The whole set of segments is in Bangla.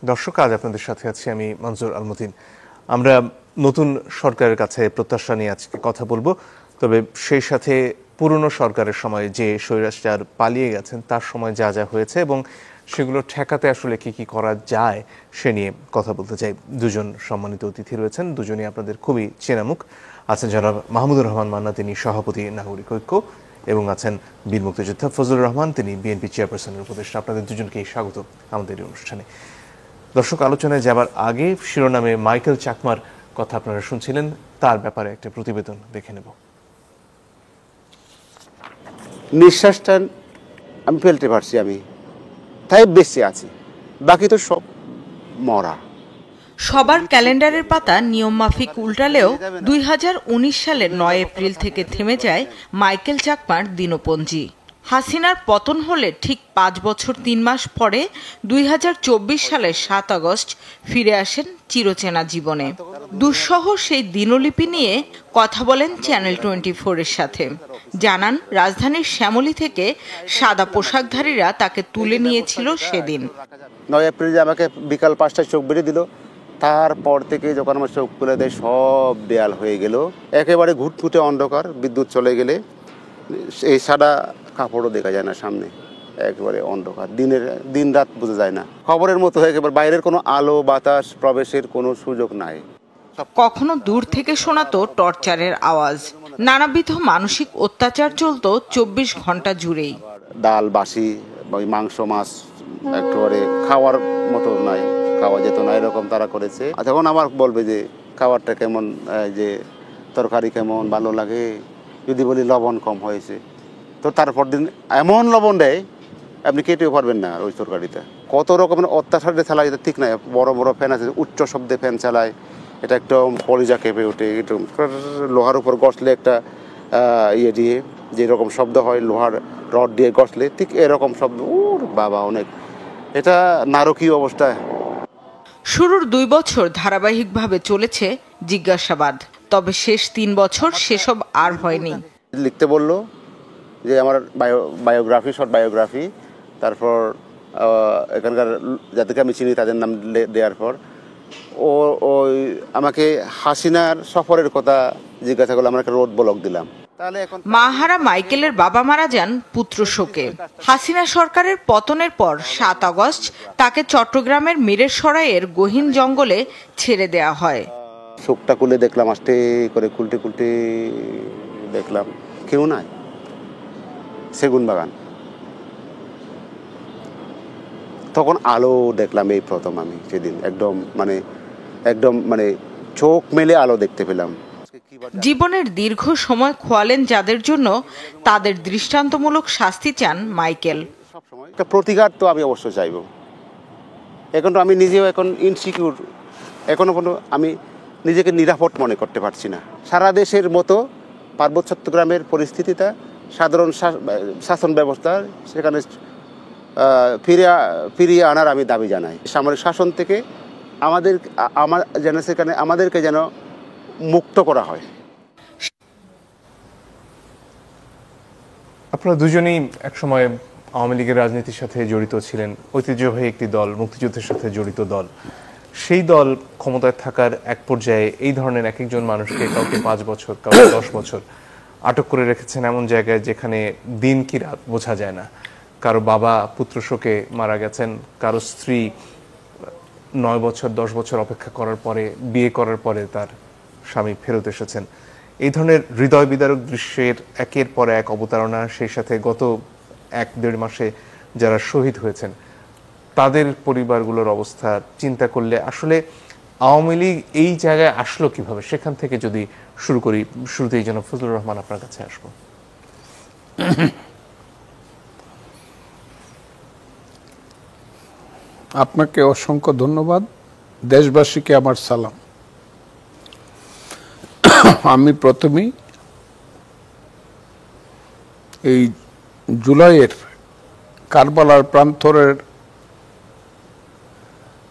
দর্শক, আজ আপনাদের সাথে আছি আমি মনজুর আলমতিন। আমরা নতুন সরকারের কাছে প্রত্যাশা নিয়ে আজকে কথা বলবো, তবে সেই সাথে পুরনো সরকারের সময় যে স্বৈরাচার পালিয়ে গেছেন তার সময় যা যা হয়েছে এবং সেগুলো ঠেকাতে আসলে কি কি করা যায় সে নিয়ে কথা বলতে চাই। দুজন সম্মানিত অতিথি রয়েছেন, দুজনই আপনাদের খুবই চেনা মুখ। আছেন জনাব মাহমুদুর রহমান মান্না, তিনি সভাপতি নাগরিক ঐক্য, এবং আছেন বীর মুক্তিযোদ্ধা ফজলুর রহমান, তিনি বিএনপি চেয়ারপারসনের উপদেষ্টা। আপনাদের দুজনকেই স্বাগত আমাদের এই অনুষ্ঠানে। দর্শক, আলোচনায় যাবার আগে শিরোনামে মাইকেল চাকমার কথা আপনারা শুনছিলেন, তার ব্যাপারে একটা প্রতিবেদন দেখে নেব। নিঃশ্বাসটা আমি ফেলতে পারছি, আমি তাই বেঁচে আছি, বাকি তো সব মরা। সবার ক্যালেন্ডারের পাতা নিয়মমাফিক উল্টালেও 2019 সালের 9 এপ্রিল থেকে থেমে যায় মাইকেল চাকমার দিনপঞ্জি। হাসিনার পতন হলে ঠিক 5 বছর 3 মাস পরে 2024 সালের 7 আগস্ট ফিরে আসেন চিরচেনা জীবনে। দুঃসহ সেই দিনলিপি নিয়ে কথা বলেন চ্যানেল 24-এর সাথে। জানান, রাজধানীর শ্যামলী থেকে সাদা পোশাকধারীরা তাকে তুলে নিয়েছিল সেদিন। 9 এপ্রিল যে আমাকে বিকাল 5টায় চোখ বেরিয়ে দিল, তারপর থেকে যখন আমার চোখ খুলে দেয় সব দেয়াল হয়ে গেল, একেবারে ঘুটঘুটে অন্ধকার। বিদ্যুৎ চলে গেলে এই সাদা কাপড়ও দেখা যায় না সামনে, একেবারে অন্ধকার। দিন রাত বোঝা যায় না, খবরের মতো হয়ে একেবারে বাইরের কোনো আলো বাতাস প্রবেশের কোনো সুযোগ নাই। কখনো দূর থেকে শোনাতো টর্চারের আওয়াজ, নানাবিধ মানসিক অত্যাচার চলতো 24 ঘন্টা জুড়েই। ডাল বাসি, ওই মাংস মাছ একেবারে খাওয়ার মতো নাই, খাওয়া যেত না, এরকম তারা করেছে। তখন আমার বলবে যে খাবারটা কেমন, যে তরকারি কেমন, ভালো লাগে। যদি বলি লবণ কম হয়েছে, তো তারপর দিন এমন লবণ দেয় আপনি কেটেও পারবেন না ওই তরকারিটা। কত রকমের অত্যাচারে চালায়, ঠিক নাই। বড় বড় ফ্যান আছে, উচ্চ শব্দে ফ্যান চালায়, এটা একদম কলিজা কেঁপে ওঠে। একটু লোহার উপর গসলে একটা ইয়ে দিয়ে যেরকম শব্দ হয়, লোহার রড দিয়ে গসলে ঠিক এরকম শব্দ। ওর বাবা, অনেক এটা নারকীয় অবস্থায়। শুরুর 2 বছর ধারাবাহিকভাবে চলেছে জিজ্ঞাসাবাদ, তবে শেষ 3 বছর সেসব আর হয়নি। লিখতে বলল যে আমার বায়োগ্রাফি, শর্ট বায়োগ্রাফি, তারপর এখানকার যাদেরকে আমি চিনি তাদের নাম দেওয়ার পর ওই আমাকে হাসিনার সফরের কথা জিজ্ঞাসা করলো। আমরা একটা রোড ব্লক দিলাম। মাহারা মাইকেলের বাবা মারা যান পুত্র শোকে। হাসিনা সরকারের পতনের পর 7 আগস্ট তাকে চট্টগ্রামের মিরেরসরাইয়ের গহীন জঙ্গলে ছেড়ে দেয়া হয়। শোকটা খুলে দেখলাম, আস্তে করে কুলটে কুলটে দেখলাম কেউ নাই, সেগুন বাগান। তখন আলো দেখলাম এই প্রথম আমি সেদিন, একদম মানে চোখ মেলে আলো দেখতে পেলাম। জীবনের দীর্ঘ সময় খোয়ালেন যাদের জন্য, তাদের দৃষ্টান্তমূলক শাস্তি চান মাইকেল। একটা প্রতিঘাত তো আমি অবশ্যই চাইব। এখন তো আমি নিজেও এখন ইনসিকিউর, এখনো পর্যন্ত আমি নিজেকে নিরাপদ মনে করতে পারছি না। সারা দেশের মতো পার্বত্য চট্টগ্রামের পরিস্থিতিটা, সাধারণ শাসন ব্যবস্থা সেখানে ফিরিয়ে আনার আমি দাবি জানাই। সামরিক শাসন থেকে আমাদেরকে যেন মুক্ত করা হয়। আপনারা দুজনেই একসময় আওয়ামী লীগের রাজনীতির সাথে জড়িত ছিলেন, ঐতিহ্যবাহী একটি দল, মুক্তিযুদ্ধের সাথে জড়িত দল। সেই দল ক্ষমতায় থাকার এক পর্যায়ে এই ধরনের এক একজন মানুষকে, কাউকে 5 বছর, কাউকে 10 বছর আটক করে রেখেছেন এমন জায়গায় যেখানে দিন কি রাত বোঝা যায় না। কারো বাবা পুত্র শোকে মারা গেছেন, কারো স্ত্রী 9 বছর 10 বছর অপেক্ষা করার পরে, বিয়ে করার পরে তার স্বামী ফেরত এসেছেন। এই ধরনের হৃদয় বিদারক দৃশ্যের একের পর এক অবতারণা, সেই সাথে গত 1-1.5 মাসে যারা শহীদ হয়েছেন তাদের পরিবারগুলোর অবস্থা চিন্তা করলে আসলে আওয়ামী লীগ এই জায়গায় আসলো কিভাবে, সেখান থেকে যদি শুরু করি। শুরুতেই যেন ফজলুর রহমান আপনার কাছে আসবো। আপনাকে অসংখ্য ধন্যবাদ। দেশবাসীকে আমার সালাম। আমি প্রথমেই এই জুলাইয়ের কারবালার প্রান্তরের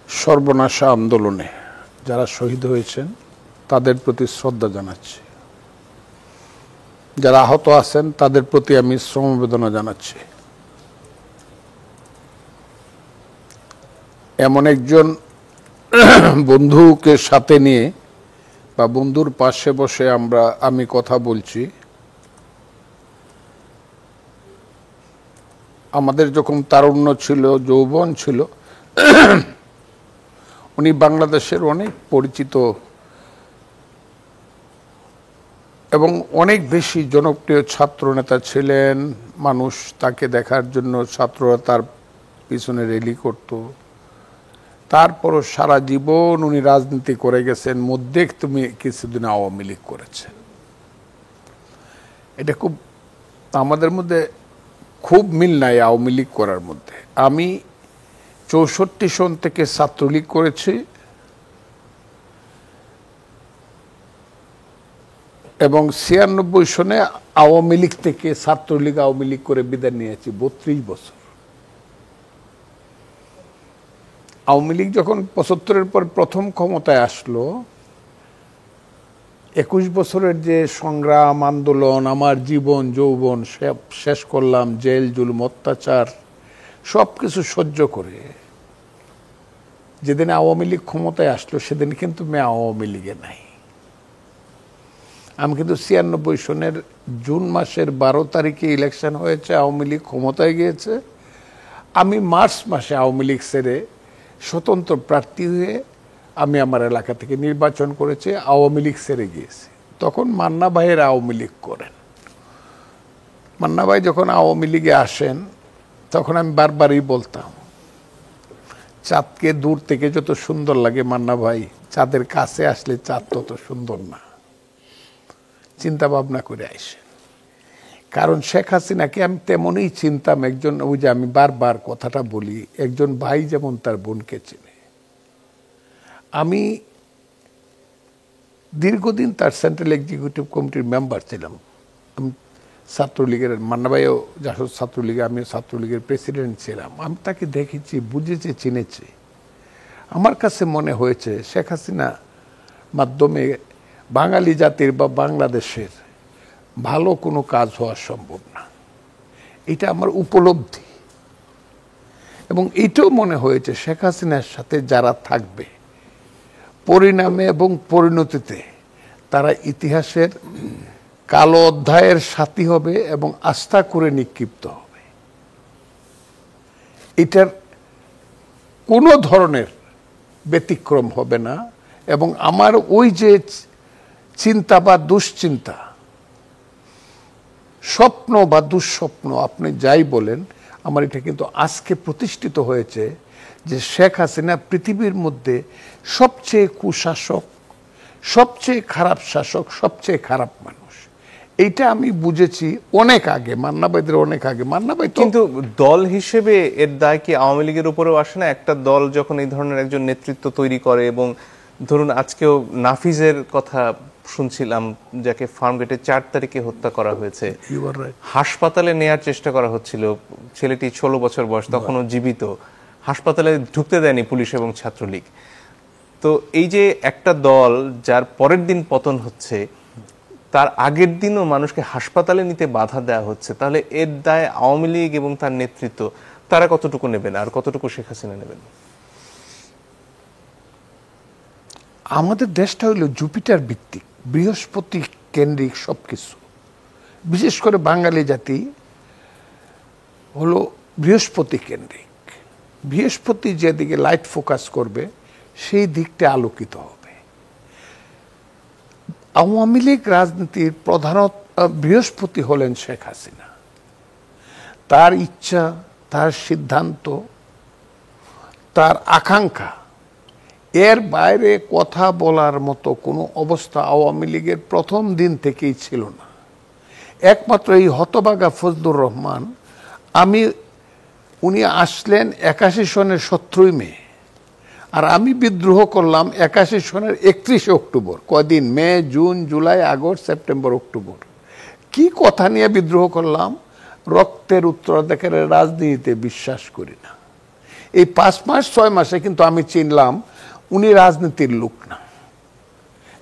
সর্বনাশা আন্দোলনে যারা শহীদ হয়েছেন তাদের প্রতি শ্রদ্ধা জানাচ্ছি। যারা আহত আছেন তাদের প্রতি আমি সমবেদনা জানাচ্ছি। এমন একজন বন্ধুকে সাথে নিয়ে বা বন্ধুর পাশে বসে আমি কথা বলছি। আমাদের যখন তারুণ্য ছিল, যৌবন ছিল, উনি বাংলাদেশের অনেক পরিচিত এবং অনেক বেশি জনপ্রিয় ছাত্র নেতা ছিলেন। মানুষ তাকে দেখার জন্য ছাত্ররা তার পিছনে র্যালি করত। তারপরও সারা জীবন উনি রাজনীতি করে গেছেন। মধ্যে তুমি কিছুদিন আওয়ামী লীগ করেছেন। এটা খুব আমাদের মধ্যে খুব মিল নাই আওয়ামী লীগ করার মধ্যে। আমি 64 সন থেকে ছাত্রলীগ করেছি এবং 96 সনে আওয়ামী লীগ থেকে ছাত্রলীগ আওয়ামী লীগ করে বিদায় নিয়েছি 32 বছর। আওয়ামী লীগ যখন 75-এর পর প্রথম ক্ষমতায় আসলো, 21 বছরের যে সংগ্রাম আন্দোলন, আমার জীবন যৌবন শেষ করলাম, জেল জুলুম অত্যাচার সবকিছু সহ্য করে যেদিন আওয়ামী লীগ ক্ষমতায় আসলো সেদিন কিন্তু আমি আওয়ামী লীগে নাই। আমি কিন্তু 96 সনের জুন মাসের 12 তারিখে ইলেকশন হয়েছে, আওয়ামী লীগ ক্ষমতায় গিয়েছে। আমি মার্চ মাসে আওয়ামী লীগ ছেড়ে স্বতন্ত্র প্রার্থী হয়ে আমি আমার এলাকা থেকে নির্বাচন করেছি, আওয়ামী লীগ ছেড়ে গিয়েছি। তখন মান্না ভাইয়ের আওয়ামী লীগ করেন। মান্না ভাই যখন আওয়ামী লীগে আসেন তখন আমি বারবারই বলতাম, চাঁদকে দূর থেকে যত সুন্দর লাগে মান্না ভাই, চাঁদের কাছে আসলে চাঁদ তত সুন্দর না। চিন্তা ভাবনা করে আসে। কারণ শেখ হাসিনাকে আমি তেমনই চিনতাম একজন, ওই যে আমি বারবার কথাটা বলি, একজন ভাই যেমন তার বোনকে চিনে। আমি দীর্ঘদিন তার সেন্ট্রাল এক্সিকিউটিভ কমিটির মেম্বার ছিলাম। আমি ছাত্রলীগের, মান্না ভাইও জাসদ ছাত্রলীগে, আমি ছাত্রলীগের প্রেসিডেন্ট ছিলাম। আমি তাকে দেখেছি, বুঝেছি, চিনেছি। আমার কাছে মনে হয়েছে শেখ হাসিনা মাধ্যমে বাঙালি জাতির বা বাংলাদেশের ভালো কোনো কাজ হওয়া সম্ভব না। এটা আমার উপলব্ধি। এবং এটাও মনে হয়েছে শেখ হাসিনার সাথে যারা থাকবে পরিণামে এবং পরিণতিতে তারা ইতিহাসের কালো অধ্যায়ের সাথী হবে এবং আস্থা করে নিক্ষিপ্ত হবে। এটার কোনো ধরনের ব্যতিক্রম হবে না। এবং আমার ওই যে চিন্তা বা দুশ্চিন্তা, স্বপ্ন বা দুঃস্বপ্ন, আপনি যাই বলেন, আমার এটা কিন্তু আজকে প্রতিষ্ঠিত হয়েছে যে শেখ হাসিনা পৃথিবীর মধ্যে সবচেয়ে কুশাসক, সবচেয়ে খারাপ শাসক, সবচেয়ে খারাপ মানুষ। এইটা আমি বুঝেছি অনেক আগে, মান্না ভাইদের অনেক আগে। মান্না ভাই কিন্তু দল হিসেবে এর দায় কি আওয়ামী লীগের উপরেও আসে না? একটা দল যখন এই ধরনের একজন নেতৃত্ব তৈরি করে, এবং ধরুন আজকেও নাফিজের কথা শুনছিলাম, যাকে ফার্মগেটে 4 তারিখে হত্যা করা হয়েছে, হাসপাতালে নেয়ার চেষ্টা করা হচ্ছিল, ছেলেটি 16 বছর বয়স, তখনও জীবিত। হাসপাতালে ঢুকতে দেয়নি পুলিশ এবং ছাত্রলীগ। তো এই যে একটা দল যার পরের দিন পতন হচ্ছে, তার আগের দিনও মানুষকে হাসপাতালে নিতে বাধা দেওয়া হচ্ছে, তাহলে এর দায় আওয়ামী লীগ এবং তার নেতৃত্ব তারা কতটুকু নেবেন আর কতটুকু শেখ হাসিনা নেবেন? আমাদের দেশটা হইল জুপিটার ভিত্তিক, বৃহস্পতি কেন্দ্রিক সবকিছু। বিশেষ করে বাঙালি জাতি হলো বৃহস্পতি কেন্দ্রিক। বৃহস্পতি যেদিকে লাইট ফোকাস করবে সেই দিকটা আলোকিত হবে। আওয়ামী লীগ রাজনীতির প্রধানত বৃহস্পতি হলেন শেখ হাসিনা। তার ইচ্ছা, তার সিদ্ধান্ত, তার আকাঙ্ক্ষা, এর বাইরে কথা বলার মতো কোনো অবস্থা আওয়ামী লীগের প্রথম দিন থেকেই ছিল না। একমাত্র এই হতভাগা ফজলুর রহমান, উনি আসলেন 81 সনের 17 মে, আর আমি বিদ্রোহ করলাম 81 সনের 31 অক্টোবর। কদিন? মে, জুন, জুলাই, আগস্ট, সেপ্টেম্বর, অক্টোবর। কি কথা নিয়ে বিদ্রোহ করলাম? রক্তের উত্তরাধিকারের রাজনীতিতে বিশ্বাস করি না। এই 5 মাস 6 মাসে কিন্তু আমি চিনলাম উনি রাজনীতির লোক না।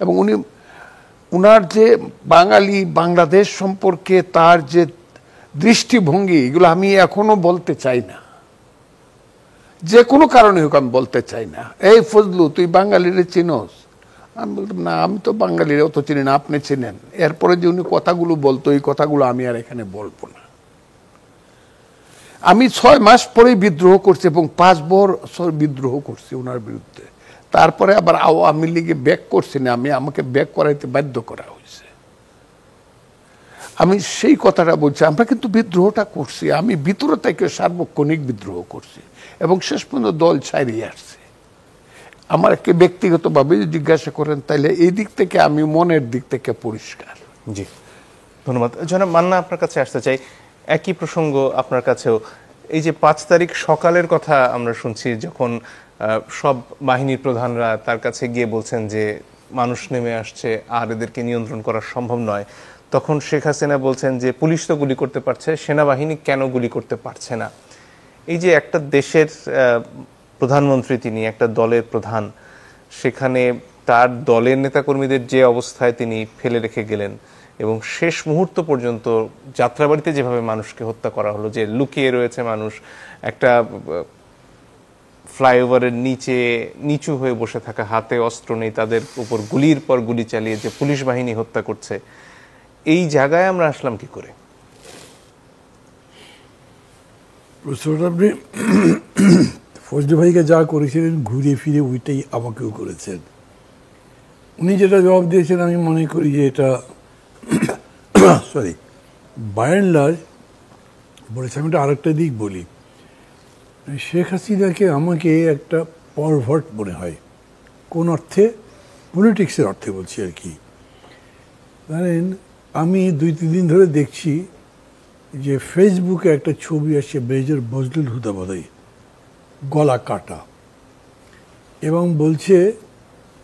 এবং উনার যে বাঙালি বাংলাদেশ সম্পর্কে তার যে দৃষ্টিভঙ্গি, এগুলো আমি এখনো বলতে চাই না যে কোনো কারণে হোক আমি বলতে চাই না, এই ফজলু তুই বাঙালিরে চিনোস? আমি বলতাম না, আমি তো বাঙালিরে অত চিনি না, আপনি চিনেন। এরপরে যে উনি কথাগুলো বলতো, এই কথাগুলো আমি আর এখানে বলবো না। আমি 6 মাস পরেই বিদ্রোহ করছি এবং 5 বছর বিদ্রোহ করছি ওনার বিরুদ্ধে। তারপরে আবার আওয়ামী লীগে ব্যাক করছি না, আমাকে ব্যাক করাইতে বাধ্য করা হয়েছে। আমি সেই কথাটা বলছি, আমরা কিন্তু বিদ্রোহটা করছি, আমি ভিতরে থেকে সার্বক্ষণিক বিদ্রোহ করছি এবং শেষ পর্যন্ত দল ছাড়িয়ে আসছে। আমার একে ব্যক্তিগতভাবে জিজ্ঞাসা করেন তাইলে এই দিক থেকে আমি মনের দিক থেকে পরিষ্কার। জি, ধন্যবাদ। জনাব মান্না, আপনার কাছে আসতে চাই, একই প্রসঙ্গ আপনার কাছেও। এই যে 5 তারিখ সকালের কথা আমরা শুনছি, যখন সব বাহিনীর প্রধানরা তার কাছে গিয়ে বলছেন যে মানুষ নেমে আসছে আর এদেরকে নিয়ন্ত্রণ করা সম্ভব নয়, তখন শেখ হাসিনা বলছেন যে পুলিশ তো গুলি করতে পারছে, সেনাবাহিনী কেন গুলি করতে পারছে না? এই যে একটা দেশের প্রধানমন্ত্রী, তিনি একটা দলের প্রধান, সেখানে তার দলের নেতাকর্মীদের যে অবস্থায় তিনি ফেলে রেখে গেলেন এবং শেষ মুহূর্ত পর্যন্ত যাত্রাবাড়িতে যেভাবে মানুষকে হত্যা করা হলো, যে লুকিয়ে রয়েছে মানুষ একটা ফ্লাইওভারের নিচে নিচু হয়ে বসে থাকা, হাতে অস্ত্র নেই, তাদের উপর গুলির পর গুলি চালিয়ে যে পুলিশ বাহিনী হত্যা করছে, এই জায়গায় আমরা আসলাম কি করে? প্রশ্নটা আপনি ফজলু ভাইকে যা করেছিলেন ঘুরে ফিরে ওইটাই আমাকেও করেছেন। উনি যেটা জবাব দিয়েছেন আমি মনে করি যে এটা সরি বাই অ্যান্ড লার্জ বলেছে। আমি একটা আরেকটা দিক বলি, শেখ হাসিনাকে আমাকে একটা পারভার্ট মনে হয়, কোন অর্থে? পলিটিক্সের অর্থে বলছি আর কি। জানেন, আমি 2-3 দিন ধরে দেখছি যে ফেসবুকে একটা ছবি আসছে মেজর বজলুল হুদা বোধহয়, গলা কাটা, এবং বলছে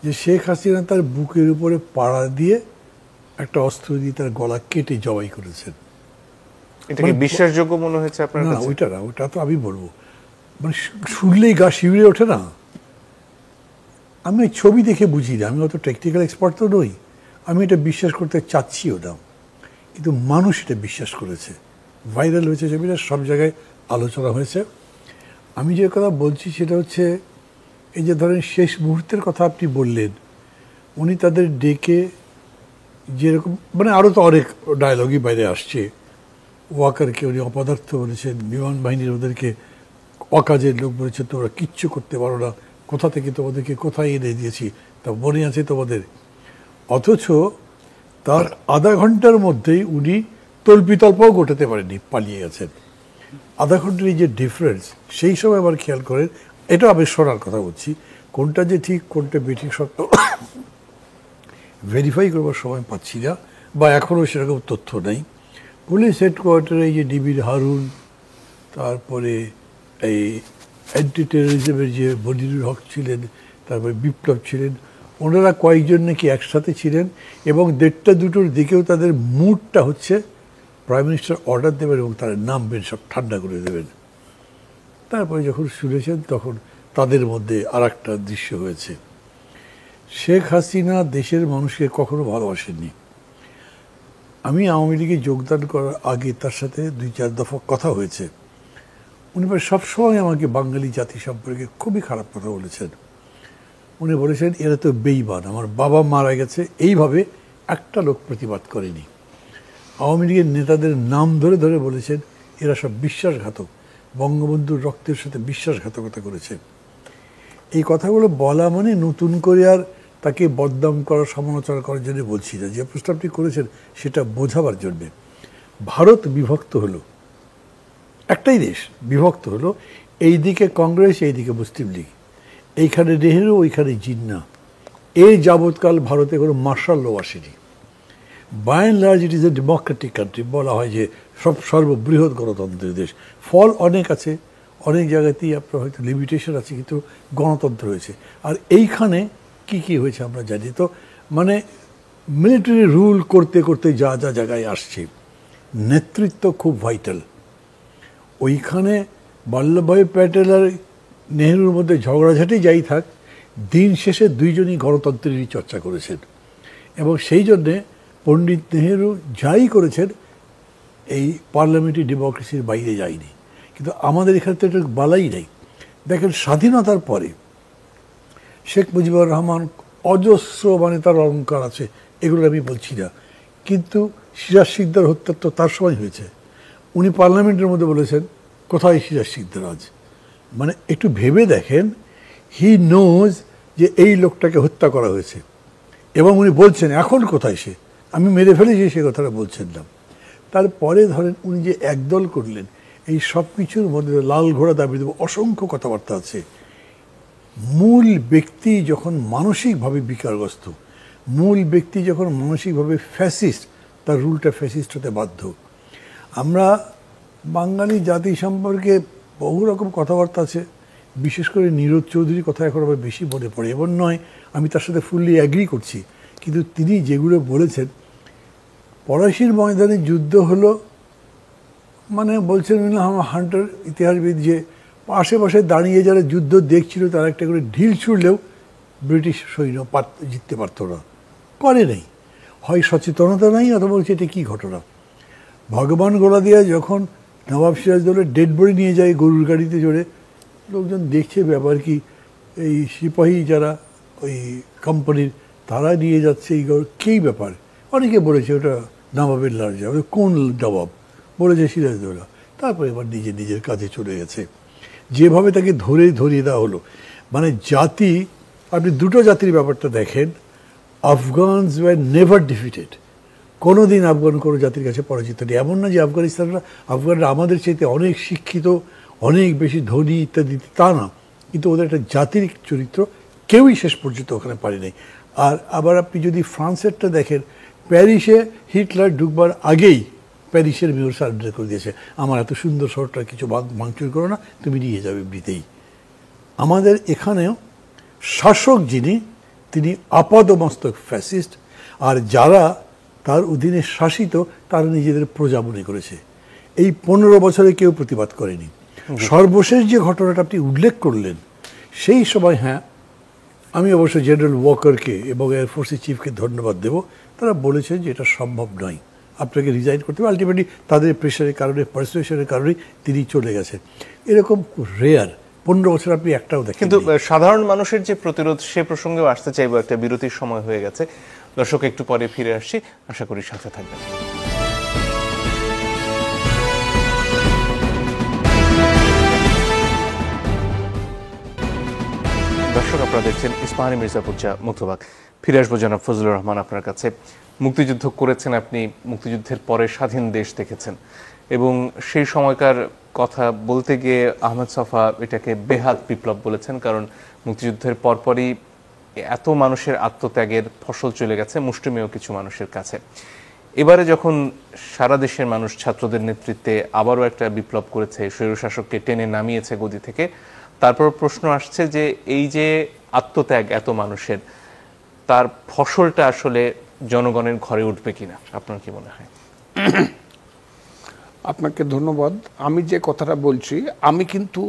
যে শেখ হাসিনা তার বুকের উপরে পাড়া দিয়ে একটা অস্ত্র দিয়ে তার গলা কেটে জবাই করেছেন। এটা কি বিশ্বাসযোগ্য মনে হয়েছে আপনার না, কাছে? ওইটা না, ওইটা তো আমি বলবো, মানে শুনলেই গা শিউরে ওঠে না। আমি ওই ছবি দেখে বুঝি না, আমি অত টেকনিক্যাল এক্সপার্ট তো নই, আমি এটা বিশ্বাস করতে চাচ্ছিও না, কিন্তু মানুষ এটা বিশ্বাস করেছে, ভাইরাল হয়েছে ছবিটা, সব জায়গায় আলোচনা হয়েছে। আমি যে কথা বলছি সেটা হচ্ছে, এই যে ধরেন শেষ মুহূর্তের কথা আপনি বললেন, উনি তাদের ডেকে যেরকম, মানে আরও তো অনেক ডায়লগই বাইরে আসছে, ওয়াকারকে উনি অপদার্থ বলেছেন, বিমান বাহিনীর ওদেরকে অকাজের লোক বলেছে, তোমরা কিচ্ছু করতে পারো না, কোথা থেকে তোমাদেরকে কোথায় এনে দিয়েছি, তা মনে আছে তোমাদের। অথচ তার আধা ঘন্টার মধ্যেই উনি তল্পিতল্পও গোটাতে পারেননি, পালিয়ে গেছেন। আধা ঘন্টার এই যে ডিফারেন্স, সেই সময় আবার খেয়াল করেন, এটা আমি শোনার কথা বলছি, কোনটা যে ঠিক কোনটা বেঠিক সত্য ভেরিফাই করবার সময় পাচ্ছি না, বা এখনও সেরকম তথ্য নেই। পুলিশ হেডকোয়ার্টারে এই যে ডিবির হারুন, তারপরে এই অ্যান্টি টেরোরিজমের যে মনিরুল হক ছিলেন, তারপরে বিপ্লব ছিলেন, ওনারা কয়েকজন নাকি একসাথে ছিলেন, এবং 1টা-2টোর দিকেও তাদের মুডটা হচ্ছে প্রাইম মিনিস্টার অর্ডার দেবেন এবং তারা নামবেন, সব ঠান্ডা করে দেবেন। তারপরে যখন শুনেছেন তখন তাদের মধ্যে আর একটা দৃশ্য হয়েছে। শেখ হাসিনা দেশের মানুষকে কখনো ভালোবাসেননি। আমি আওয়ামী লীগে যোগদান করার আগে তার সাথে 2-4 দফা কথা হয়েছে। উনি সবসময় আমাকে বাঙালি জাতি সম্পর্কে খুবই খারাপ কথা বলেছেন। উনি বলেছেন, এরা তো বেঈমান, আমার বাবা মারা গেছে, এইভাবে একটা লোক প্রতিবাদ করেনি। আওয়ামী লীগের নেতাদের নাম ধরে ধরে বলেছেন, এরা সব বিশ্বাসঘাতক, বঙ্গবন্ধুর রক্তের সাথে বিশ্বাসঘাতকতা করেছে। এই কথাগুলো বলা মানে নতুন করে আর তাকে বদনাম করার, সমালোচনা করার জন্য বলছি না, যে প্রস্তাবটি করেছেন সেটা বোঝাবার জন্যে। ভারত বিভক্ত হলো, একটাই দেশ বিভক্ত হলো, এই দিকে কংগ্রেস, এই দিকে মুসলিম লীগ, এইখানে নেহেরু, ওইখানে জিন্না। এই যাবৎকাল ভারতে কোনো মার্শাল ল আসেনি। By and large it is a democratic country, বলা হয় যে সর্ববৃহৎ গণতন্ত্রের দেশ। ফল অনেক আছে, অনেক জায়গাতেই আপনার হয়তো লিমিটেশন আছে, কিন্তু গণতন্ত্র হয়েছে। আর এইখানে কি কি হয়েছে আমরা জানি তো, মানে মিলিটারি রুল করতে করতে যা যা জায়গায় আসছে, নেতৃত্ব খুব ভাইটাল। ওইখানে বল্লভভাই প্যাটেল আর নেহরুর মধ্যে ঝগড়াঝাটি যাই থাক, দিন শেষে দুইজনই গণতন্ত্রেরই চর্চা করেছেন, এবং সেই জন্যে পণ্ডিত নেহেরু যাই করেছেন এই পার্লামেন্টারি ডেমোক্রেসির বাইরে যায়নি। কিন্তু আমাদের এখানে তো এটা বালাই নেই। দেখেন স্বাধীনতার পরে শেখ মুজিবুর রহমান অজস্র তার অলঙ্কার আছে, এগুলো আমি বলছি না, কিন্তু সিরাজ শিকদার হত্যা তো তার সময় হয়েছে। উনি পার্লামেন্টের মধ্যে বলেছেন কোথায় সিরাজ শিকদার আজ। একটু ভেবে দেখেন, হি নোজ যে এই লোকটাকে হত্যা করা হয়েছে এবং উনি বলছেন এখন কোথায় সে, আমি মেরে ফেলেছি সে কথাটা বলছেন না। তারপরে ধরেন উনি যে একদল করলেন, এই সব কিছুর মধ্যে লাল ঘোড়া দাবি দেব অসংখ্য কথাবার্তা আছে। মূল ব্যক্তি যখন মানসিকভাবে বিকারগ্রস্ত, মূল ব্যক্তি যখন মানসিকভাবে ফ্যাসিস্ট, তার রুলটা ফ্যাসিস্ট হতে বাধ্য। আমরা বাঙালি জাতি সম্পর্কে বহু রকম কথাবার্তা আছে, বিশেষ করে নীরজ চৌধুরীর কথা এখন আবার বেশি মনে পড়ে। এমন নয় আমি তার সাথে ফুললি অ্যাগ্রি করছি, কিন্তু তিনি যেগুলো বলেছেন, পলাশীর ময়দানে যুদ্ধ হলো বলছেন হান্টার ইতিহাসবিদ যে আশেপাশে দাঁড়িয়ে যারা যুদ্ধ দেখছিল তারা একটা করে ঢিল ছুড়লেও ব্রিটিশ সৈন্য জিততে পারত না, করে নেই। হয় সচেতনতা নাই, অথবা বলছে এটা কী ঘটনা। ভগবান গোলাদিয়া যখন নবাব সিরাজদৌলের ডেড বডি নিয়ে যায় গরুর গাড়িতে চড়ে, লোকজন দেখছে ব্যাপার কি, এই সিপাহী যারা ওই কোম্পানির তারা নিয়ে যাচ্ছে এই কী ব্যাপার। অনেকে বলেছে ওটা নবাবের লার্জা, কোন নবাব বলেছে সিরাজদৌল্লা। তারপর এবার নিজের কাজে চলে গেছে। যেভাবে তাকে ধরিয়ে দেওয়া হলো, জাতি, আপনি দুটো জাতির ব্যাপারটা দেখেন, আফগানস ওয়ার নেভার ডিফিটেড। কোনোদিন আফগান কোনো জাতির কাছে পরাজিত নেই। এমন না যে আফগানরা আমাদের চাইতে অনেক শিক্ষিত, অনেক বেশি ধনী ইত্যাদি, তা না, কিন্তু ওদের একটা জাতির চরিত্র কেউই শেষ পর্যন্ত ওখানে পারে নাই। আর আবার আপনি যদি ফ্রান্সেরটা দেখেন, প্যারিসে হিটলার ঢুকবার আগেই প্যারিসের মেয়র সারেন্ডার করে দিয়েছে, আমার এত সুন্দর শহরটা কিছু ভাঙচুর করো না, তুমি নিয়ে যাবে এমনিতেই। আমাদের এখানেও শাসক যিনি, তিনি আপাদমস্তক ফ্যাসিস্ট, আর যারা তার অধীনে শাসিত তারা নিজেদের প্রজা মনে করেছে। এই 15 বছরে কেউ প্রতিবাদ করেনি। সর্বশেষ যে ঘটনাটা আপনি উল্লেখ করলেন, সেই সময় আমি অবশ্য জেনারেল ওয়াকারকে এবং এয়ারফোর্সের চিফকে ধন্যবাদ দেব, তারা বলেছেন যে এটা সম্ভব নয়, আপনাকে রিজাইন করতে হবে। আলটিমেটলি তাদের প্রেশারের কারণে, পারসুয়েশনের কারণেই তিনি চলে গেছেন। এরকম রেয়ার, 15 বছর আপনি একটাও দেখেন। কিন্তু সাধারণ মানুষের যে প্রতিরোধ, সে প্রসঙ্গেও আসতে চাইবো। একটা বিরতির সময় হয়ে গেছে, দর্শক একটু পরে ফিরে আসছি, আশা করি সাথে থাকবেন। দর্শক, আপনারা দেখছেন ইস্পাহানি মির্জাপুর মুক্তবাক। ফিরে আসবো জনাব ফজলুর রহমান আপনার কাছে। মুক্তিযুদ্ধ করেছেন আপনি, মুক্তিযুদ্ধের পরে স্বাধীন দেশ দেখেছেন, এবং সেই সময়কার কথা বলতে গিয়ে আহমেদ ছফা এটাকে বেহাত বিপ্লব বলেছেন, কারণ মুক্তিযুদ্ধের পরপরই এত মানুষের আত্মত্যাগের ফসল চলে গেছে মুষ্টিমেয় কিছু মানুষের কাছে। এবারে যখন সারা দেশের মানুষ ছাত্রদের নেতৃত্বে আবারও একটা বিপ্লব করেছে, স্বৈরশাসককে টেনে নামিয়েছে গদি থেকে, তারপর প্রশ্ন আসছে যে এই যে আত্মত্যাগ এত মানুষের, তার ফসলটা আসলে জনগণের ঘরে উঠবে কিনা, আপনার কি মনে হয়? আপনাকে ধন্যবাদ। আমি যে কথাটা বলছি, আমি কিন্তু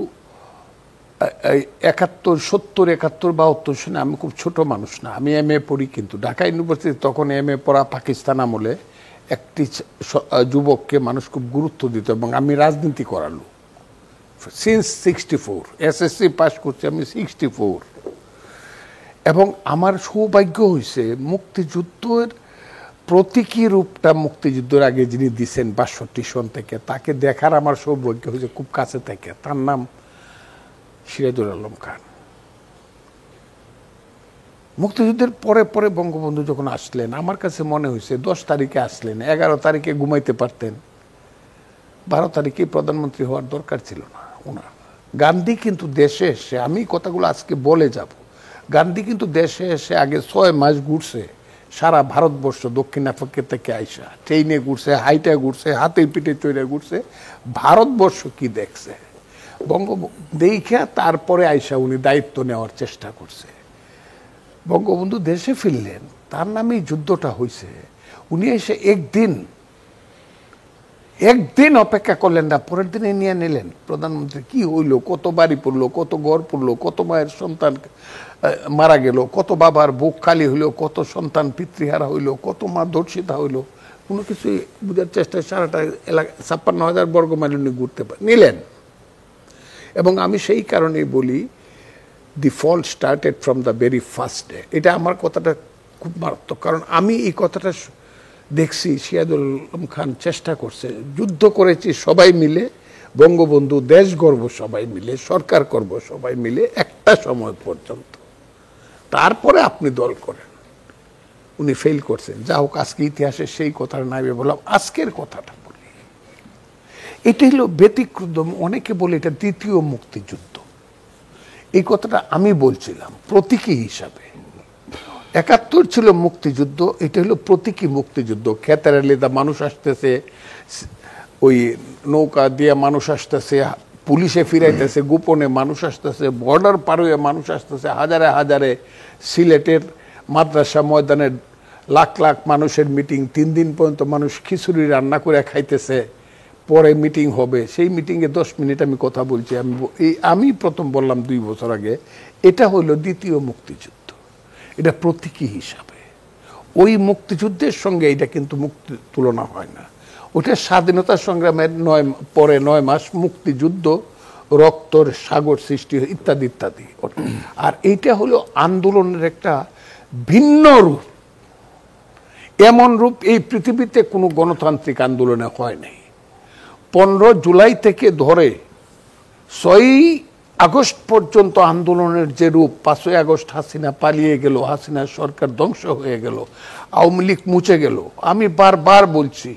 71, 70, 71, 72 সনে আমি খুব ছোট মানুষ না, আমি MA পড়ি, কিন্তু ঢাকা ইউনিভার্সিটি তখন MA পড়া পাকিস্তান আমলে একটি যুবককে মানুষ খুব গুরুত্ব দিত, এবং আমি রাজনীতি করালো সিন্স 64, SSC পাস করছি আমি 64। এবং আমার সৌভাগ্য হয়েছে মুক্তিযুদ্ধের প্রতীকী রূপটা মুক্তিযুদ্ধের আগে যিনি দিচ্ছেন 62 সন থেকে, তাকে দেখার আমার সৌভাগ্য হয়েছে খুব কাছে থেকে। তার নাম সিরাজুল আলম খান। মুক্তিযুদ্ধের পরে পরে বঙ্গবন্ধু যখন আসলেন, আমার কাছে মনে হয়েছে 10 তারিখে আসলেন, 11 তারিখে ঘুমাইতে পারতেন, 12 তারিখে প্রধানমন্ত্রী হওয়ার দরকার ছিল না ওনার। গান্ধী কিন্তু দেশে এসে, আমি কথাগুলো আজকে বলে যাব, গান্ধী কিন্তু দেশে এসে আগে 6 মাস ঘুরছে সারা ভারতবর্ষ, দক্ষিণ আফ্রিকা থেকে আইসা ট্রেনে ঘুরছে, হাইটে ঘুরছে, হাতের পিঠে চড়ে ঘুরছে, ভারতবর্ষ কি দেখছে বঙ্গবন্ধু দেখা, তারপরে আইসা উনি দায়িত্ব নেওয়ার চেষ্টা করছে। বঙ্গবন্ধু দেশে ফিরলেন, তার নামেই যুদ্ধটা হয়েছে। উনি এসে একদিন অপেক্ষা করলেন না, পরের দিনে নিয়ে নিলেন প্রধানমন্ত্রী। কি হইলো, কত বাড়ি পড়লো, কত ঘর পড়লো, কত মায়ের সন্তান মারা গেল, কত বাবার বুক খালি হইলো, কত সন্তান পিতৃহারা হইলো, কত মা ধর্ষিতা হইলো, কোনো কিছুই বুঝার চেষ্টায় সারাটা এলাকা 56,000 বর্গ মাইল উনি ঘুরতে নিলেন। এবং আমি সেই কারণেই বলি the fall started from the very first day. এটা আমার কথাটা খুব মারাত্মক, কারণ আমি এই কথাটা দেখছি সিয়াদুল আলম খান চেষ্টা করছে, যুদ্ধ করেছি সবাই মিলে, বঙ্গবন্ধু, দেশ গর্ব সবাই মিলে, সরকার করব সবাই মিলে একটা সময় পর্যন্ত, তারপরে আপনি দল করেন। উনি ফেল করছেন। যা হোক, আজকে ইতিহাসে সেই কথাটা নাই বললাম, আজকের কথাটা বলি। এটা হলো ব্যতিক্রম। অনেকে বলে এটা দ্বিতীয় মুক্তিযুদ্ধ। এই কথাটা আমি বলছিলাম প্রতীকী হিসাবে। ৭১ ছিল মুক্তিযুদ্ধ, এটা হলো প্রতীকী মুক্তিযুদ্ধ। খেতের আলিদা মানুষ আসতেছে, ওই নৌকা দিয়ে মানুষ আসতেছে, পুলিশে ফিরাইতেছে, গোপনে মানুষ আসতেছে, বর্ডার পার হয়ে মানুষ আসতেছে, হাজারে হাজারে। সিলেটের মাদ্রাসা ময়দানে লাখ লাখ মানুষের মিটিং, 3 দিন পর্যন্ত মানুষ খিচুড়ি রান্না করে খাইতেছে। পরে মিটিং হবে, সেই মিটিংয়ে 10 মিনিট আমি কথা বলছি। আমি প্রথম বললাম 2 বছর আগে, এটা হলো দ্বিতীয় মুক্তিযুদ্ধ। এটা প্রতীকী হিসাবে ওই মুক্তিযুদ্ধের সঙ্গে এটা কিন্তু মুক্তি তুলনা হয় না। ওটা স্বাধীনতা সংগ্রামের 9 মাস মুক্তিযুদ্ধ, রক্তর সাগর সৃষ্টি ইত্যাদি ইত্যাদি। আর এইটা হলো আন্দোলনের একটা ভিন্ন রূপ। এমন রূপ এই পৃথিবীতে কোনো গণতান্ত্রিক আন্দোলনে হয় নাই। 15 জুলাই থেকে ধরে 6 আগস্ট পর্যন্ত আন্দোলনের যে রূপ, 5 আগস্ট হাসিনা পালিয়ে গেল, হাসিনার সরকার ধ্বংস হয়ে গেল, আওয়ামী লীগ মুছে গেল। আমি বারবার বলছি,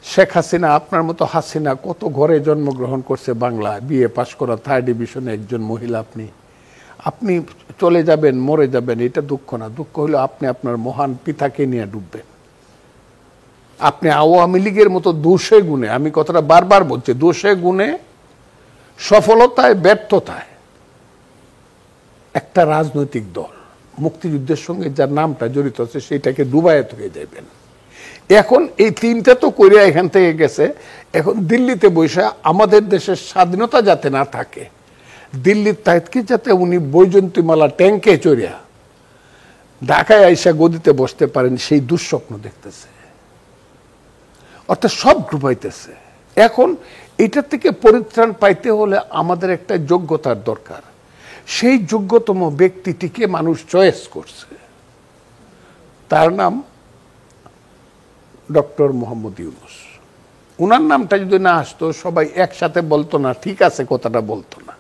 শেখ হাসিনা, আপনার মতো হাসিনা কত ঘরে জন্মগ্রহণ করছে বাংলায়, বিএ পাশ করা 3rd ডিভিশনে একজন মহিলা। আপনি চলে যাবেন, মরে যাবেন, এটা দুঃখ না। দুঃখ হলো আপনি আপনার মহান পিতাকে নিয়ে ডুববেন। আপনি আওয়ামী লীগের মতো দোষে গুণে, আমি কথাটা বারবার বলছি, দোষে গুণে, সফলতায় ব্যর্থতায় একটা রাজনৈতিক দল মুক্তিযুদ্ধের সঙ্গে যার নামটা জড়িত আছে সেটাকে ডুবাইতে হয়ে যাবেন। এখন এই 3টা তো করিয়া এখান থেকে গেছে। এখন দিল্লিতে বসে আমাদের দেশের স্বাধীনতা যাতে না থাকে, দিল্লির তাইতকে যাতে উনি বৈজয়ন্তীমালা ট্যাঙ্কে চড়িয়া ঢাকায় আইসা গদিতে বসতে পারেন, সেই দুঃস্বপ্ন দেখতেছে। অর্থাৎ সব ডুবাইতেছে। এখন এটা থেকে পরিত্রাণ পাইতে হলে আমাদের একটা যোগ্যতার দরকার। সেই যোগ্যতম ব্যক্তিটিকে মানুষ চয়েস করছে, তার নাম ডক্টর মোহাম্মদ ইউনূস। উনার নামটা যদি না আসতো সবাই একসাথে বলতো না, ঠিক আছে কথাটা বলতো না।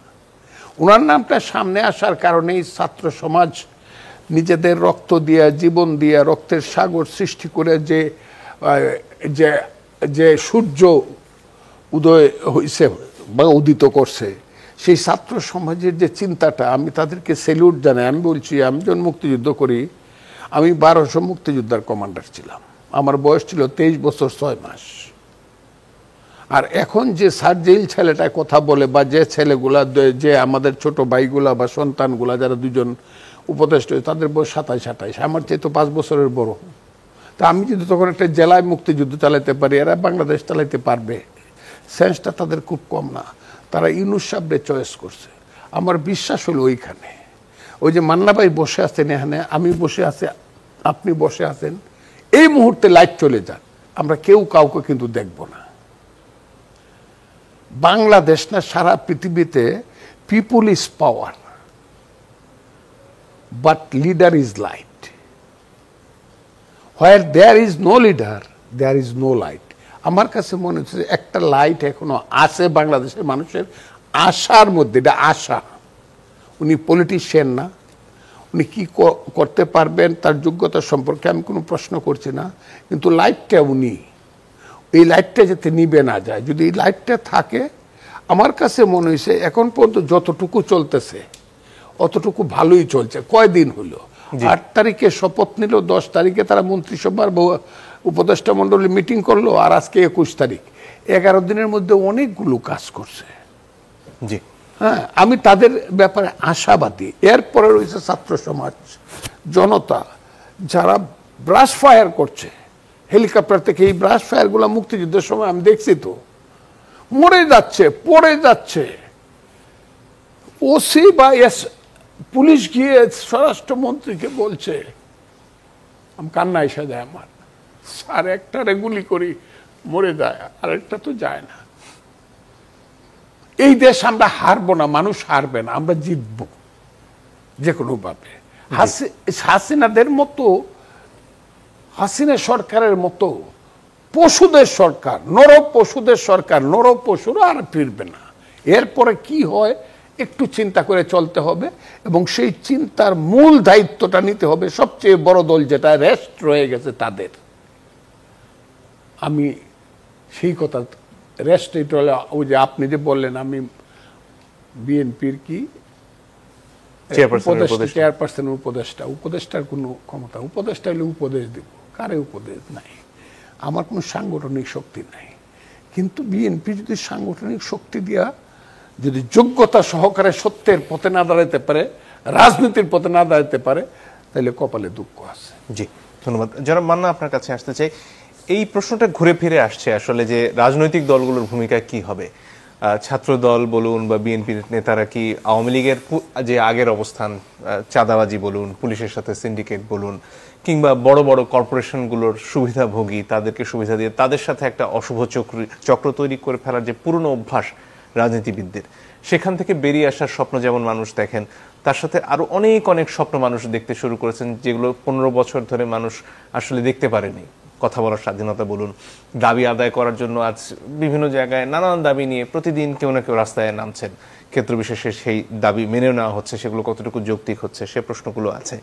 উনার নামটা সামনে আসার কারণেই ছাত্র সমাজ নিজেদের রক্ত দিয়া, জীবন দিয়া, রক্তের সাগর সৃষ্টি করে যে সূর্য উদয় হইছে বা উদিত করছে, সেই ছাত্র সমাজের যে চিন্তাটা, আমি তাদেরকে সেলুট জানাই। আমি বলছি, আমি যখন মুক্তিযুদ্ধ করি, আমি 1200 মুক্তিযোদ্ধার কমান্ডার ছিলাম। আমার বয়স ছিল 23 বছর 6 মাস। আর এখন যে সার্জেইল ছেলেটা কথা বলে, বা যে ছেলেগুলা, যে আমাদের ছোট ভাইগুলা বা সন্তানগুলা যারা 2জন উপদেষ্টা, তাদের বয়স 27-28, আমার চেয়ে তো 5 বছরের বড়। তা আমি যদি তখন একটা জেলায় মুক্তিযুদ্ধ চালাতে পারি, এরা বাংলাদেশ চালাইতে পারবে, সেন্সটা তাদের খুব কম না। তারা ইউনূস সাহেবরে চয়েস করছে। আমার বিশ্বাস হলো ওইখানে, ওই যে মান্না ভাই বসে আছেন এখানে, আমি বসে আছি, আপনি বসে আছেন, এই মুহূর্তে লাইট চলে যাক, আমরা কেউ কাউকে কিন্তু দেখব না। বাংলাদেশ না, সারা পৃথিবীতে people is power, but leader is light. Where there is no leader, there is no light. আমার কাছে মনে হচ্ছে একটা লাইট এখনো আছে বাংলাদেশের মানুষের আশার মধ্যে। এটা আশা। উনি পলিটিশিয়ান না, উনি কি করতে পারবেন তার যোগ্যতা সম্পর্কে আমি কোনো প্রশ্ন করছি না, কিন্তু লাইটটা উনি, এই লাইটটা যাতে নিবে না যায়। যদি এই লাইটটা থাকে, আমার কাছে মনে হয়েছে এখন পর্যন্ত যতটুকু চলতেছে অতটুকু ভালোই চলছে। কয়দিন হলো, 8 তারিখে শপথ নিল, 10 তারিখে তারা মন্ত্রিসভার উপদেষ্টা মন্ডলী মিটিং করলো, আর আজকে 21 তারিখ। 11 দিনের মধ্যে অনেকগুলো কাজ করছে। জি, হ্যাঁ, আমি তাদের ব্যাপারে আশাবাদী। এরপরে রয়েছে ছাত্র সমাজ, জনতা, যারা ব্রাশ ফায়ার করছে হেলিকপ্টার থেকে। এই ব্রাশ ফায়ার গুলা মুক্তিযুদ্ধের সময় আমি দেখছি তো, মরে যাচ্ছে, পড়ে যাচ্ছে। ওসি বা পুলিশ গিয়ে স্বরাষ্ট্রমন্ত্রীকে বলছে, আমি কান্না এসে যায় আমার, স্যার একটা গুলি করি মরে যায়, আর একটা তো যায় না। এই দেশ আমরা হারবো না, মানুষ হারবে না, আমরা জিতবো যে কোনো ভাবে। হাসিনাদের মতো, হাসিনা সরকারের মতো পশুদের সরকার, নর পশুদের সরকার, নর পশুরা আর ফিরবে না। এরপরে কি হয় একটু চিন্তা করে চলতে হবে, এবং সেই চিন্তার মূল দায়িত্বটা নিতে হবে সবচেয়ে বড় দল যেটা রেস্ট রয়ে গেছে তাদের। আমি সেই কথা রেস্ট, ওই যে আপনি যে বললেন আমি বিএনপির কি চেয়ারপারসনের উপদেষ্টার কোনো ক্ষমতা, উপদেষ্টা হলে উপদেশ দেব, কারে উপদেশ নাই, আমার কোনো সাংগঠনিক শক্তি নাই। কিন্তু বিএনপি যদি সাংগঠনিক শক্তি দিয়া যদি যোগ্যতা সহকারে সত্যের পথে না দাঁড়াইতে পারে, রাজনীতির পথে না দাঁড়াইতে পারে, তাহলে কপালে দুঃখ আছে। জি, ধন্যবাদ। জনাব মান্না, আপনার কাছে আসতে চাই। এই প্রশ্নটা ঘুরে ফিরে আসছে আসলে যে রাজনৈতিক দলগুলোর ভূমিকা কি হবে। ছাত্র দল বলুন বা বিএনপির নেতারা কি আওয়ামী লীগের যে আগের অবস্থান, চাঁদাবাজি বলুন, পুলিশের সাথে সিন্ডিকেট বলুন, কিংবা বড় বড় কর্পোরেশনগুলোর সুবিধাভোগী, তাদেরকে সুবিধা দিয়ে তাদের সাথে একটা অশুভ চক্র তৈরি করে ফেলার যে পুরনো অভ্যাস রাজনীতিবিদদের, সেখান থেকে বেরিয়ে আসার স্বপ্ন যেমন মানুষ দেখেন, তার সাথে আরো অনেক অনেক স্বপ্ন মানুষ দেখতে শুরু করেছেন যেগুলো 15 বছর ধরে মানুষ আসলে দেখতে পারেনি। কথা বলার স্বাধীনতা বলুন, দাবি আদায় করার জন্য আজ বিভিন্ন জায়গায় নানান দাবি নিয়ে প্রতিদিন কেউ না কেউ রাস্তায় নামছেন, ক্ষেত্র বিশেষে সেই দাবি মেনে নেওয়া হচ্ছে, সেগুলো কতটুকু যৌক্তিক হচ্ছে সে প্রশ্নগুলো আছে।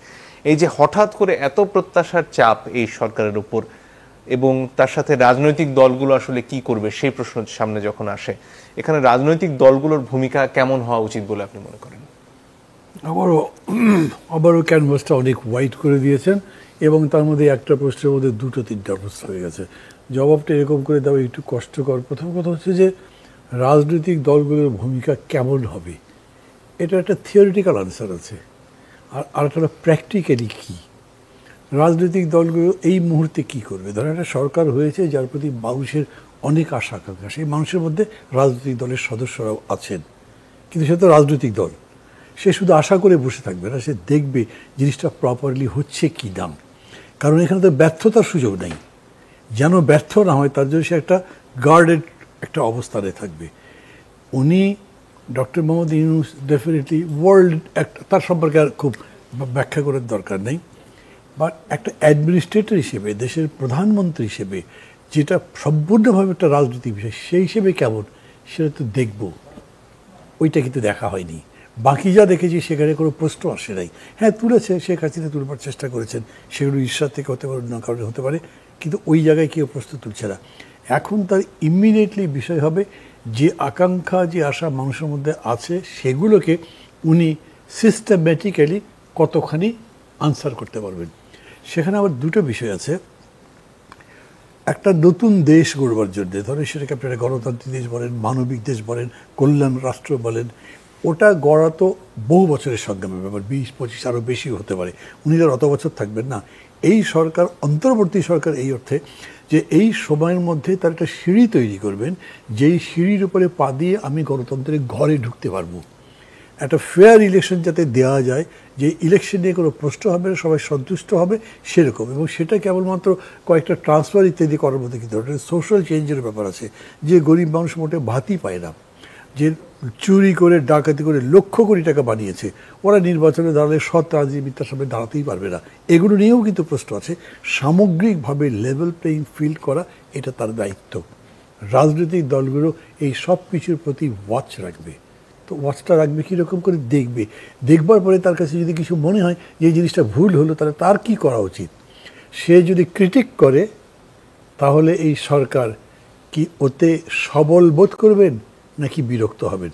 এই যে হঠাৎ করে এত প্রত্যাশার চাপ এই সরকারের উপর, এবং তার সাথে রাজনৈতিক দলগুলো আসলে কি করবে সেই প্রশ্ন সামনে যখন আসে, এখানে রাজনৈতিক দলগুলোর ভূমিকা কেমন হওয়া উচিত বলে আপনি মনে করেন? আবারও ক্যানভাসটা অনেক হোয়াইট করে দিয়েছেন, এবং তার মধ্যে একটা প্রশ্নের মধ্যে 2-3টা প্রশ্ন হয়ে গেছে। জবাবটা এরকম করে দেওয়া একটু কষ্টকর। প্রথম কথা হচ্ছে যে রাজনৈতিক দলগুলোর ভূমিকা কেমন হবে, এটা একটা থিওরিটিক্যাল আনসার আছে, আর একটা প্র্যাকটিক্যালি কী রাজনৈতিক দলগুলো এই মুহূর্তে কি করবে। ধরেন একটা সরকার হয়েছে যার প্রতি মানুষের অনেক আশা আকাঙ্ক্ষা, সেই মানুষের মধ্যে রাজনৈতিক দলের সদস্যরাও আছেন, কিন্তু সে তো রাজনৈতিক দল, সে শুধু আশা করে বসে থাকবে না, সে দেখবে জিনিসটা প্রপারলি হচ্ছে কি না। কারণ এখানে তো ব্যর্থতার সুযোগ নেই, যেন ব্যর্থ না হয় তার জন্য সে একটা গার্ডেড একটা অবস্থানে থাকবে। উনি doctor Mohammad Yunus definitely world একটা, তার সম্পর্কে আর খুব ব্যাখ্যা করার দরকার নেই, বাট একটা অ্যাডমিনিস্ট্রেটর হিসেবে, দেশের প্রধানমন্ত্রী হিসেবে, যেটা সম্পূর্ণভাবে একটা রাজনৈতিক বিষয়, সেই হিসেবে কেমন সেটা তো দেখব, ওইটা কিন্তু দেখা হয়নি। বাকি যা দেখেছি সেখানে কোনো প্রশ্ন আসে নাই। হ্যাঁ, তুলেছে, শেখ হাসিনা তুলবার চেষ্টা করেছেন, সেগুলো ঈশ্বর থেকে হতে পারে, অন্য কারণে হতে পারে, কিন্তু ওই জায়গায় কেউ প্রশ্ন তুলছে না। এখন তার ইমিডিয়েটলি বিষয় হবে যে আকাঙ্ক্ষা, যে আশা মানুষের মধ্যে আছে, সেগুলোকে উনি সিস্টেমেটিক্যালি কতখানি আনসার করতে পারবেন। সেখানে আবার দুটো বিষয় আছে। একটা নতুন দেশ গড়বার জন্যে, ধরেন সেটাকে আপনারা গণতান্ত্রিক দেশ বলেন, মানবিক দেশ বলেন, কল্যাণ রাষ্ট্র বলেন, ওটা গড়া তো বহু বছরের সংগ্রামের ব্যাপার, 20-25 আরও বেশি হতে পারে। উনি আর অত বছর থাকবেন না। এই সরকার, অন্তর্বর্তী সরকার, এই অর্থে যে এই সময়ের মধ্যে তার একটা সিঁড়ি তৈরি করবেন, যেই সিঁড়ির উপরে পা দিয়ে আমি গণতন্ত্রের ঘরে ঢুকতে পারবো। একটা ফেয়ার ইলেকশন যাতে দেওয়া যায়, যে ইলেকশন নিয়ে কোনো প্রশ্ন হবে না, সবাই সন্তুষ্ট হবে সেরকম, এবং সেটা কেবলমাত্র কয়েকটা ট্রান্সফার ইত্যাদি করার মধ্যে কিন্তু একটা সোশ্যাল চেঞ্জের ব্যাপার আছে। যে গরিব মানুষ মোটে ভাতই পায় না, যে চুরি করে ডাকাতি করে লক্ষ কোটি টাকা বানিয়েছে, ওরা নির্বাচনে দাঁড়ালে সৎ রাজনীতিবিদদের সামনে দাঁড়াতেই পারবে না। এগুলো নিয়েও কিন্তু প্রশ্ন আছে। সামগ্রিকভাবে লেভেল প্লেইং ফিল্ড করা এটা তার দায়িত্ব। রাজনৈতিক দলগুলো এই সব কিছুর প্রতি ওয়াচ রাখবে। তো ওয়াচটা রাখবে কীরকম করে দেখবে, দেখবার পরে তার কাছে যদি কিছু মনে হয় যে এই জিনিসটা ভুল হলো, তাহলে তার কি করা উচিত। সে যদি ক্রিটিক করে তাহলে এই সরকার কি ওতে সবল বোধ করবেন নাকি বিরক্ত হবেন।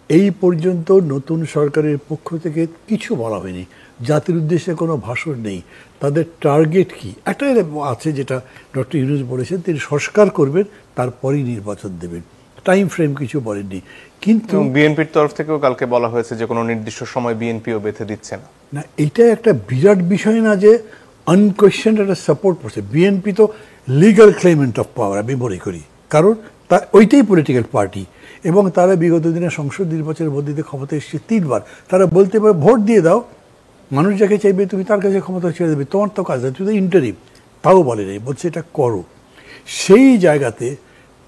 এই পর্যন্ত নতুন সরকারের পক্ষ থেকে কিছু বলা হয়নি, জাতির উদ্দেশ্যে কোনো ভাষণ নেই। তাদের টার্গেট কি একটা আছে, যেটা ডক্টর ইউনূস বলেছেন, তিনি সংস্কার করবেন, তারপরেই নির্বাচন দেবেন। টাইম ফ্রেম কিছু বলেননি। কিন্তু বিএনপির তরফ থেকেও কালকে বলা হয়েছে যে কোনো নির্দিষ্ট সময় বিএনপিও বেঁধে দিচ্ছে না। না, এটা একটা বিরাট বিষয় না যে আনকোয়েশ্চেন্ড একটা সাপোর্ট করছে। বিএনপি তো লিগাল ক্লেমেন্ট অফ পাওয়ার আমি মনে করি, কারণ ওইটাই পলিটিক্যাল পার্টি, এবং তারা বিগত দিনে সংসদ নির্বাচনের মধ্যে দিয়ে ক্ষমতা এসেছে 3 বার। তারা বলতে পারে ভোট দিয়ে দাও, মানুষ যাকে চাইবে তুমি তার কাছে ক্ষমতা ছেড়ে দেবে, তোমার তো কাজ, তুমি তো ইন্টারিম। তাও বলে নেই, বলছে এটা করো। সেই জায়গাতে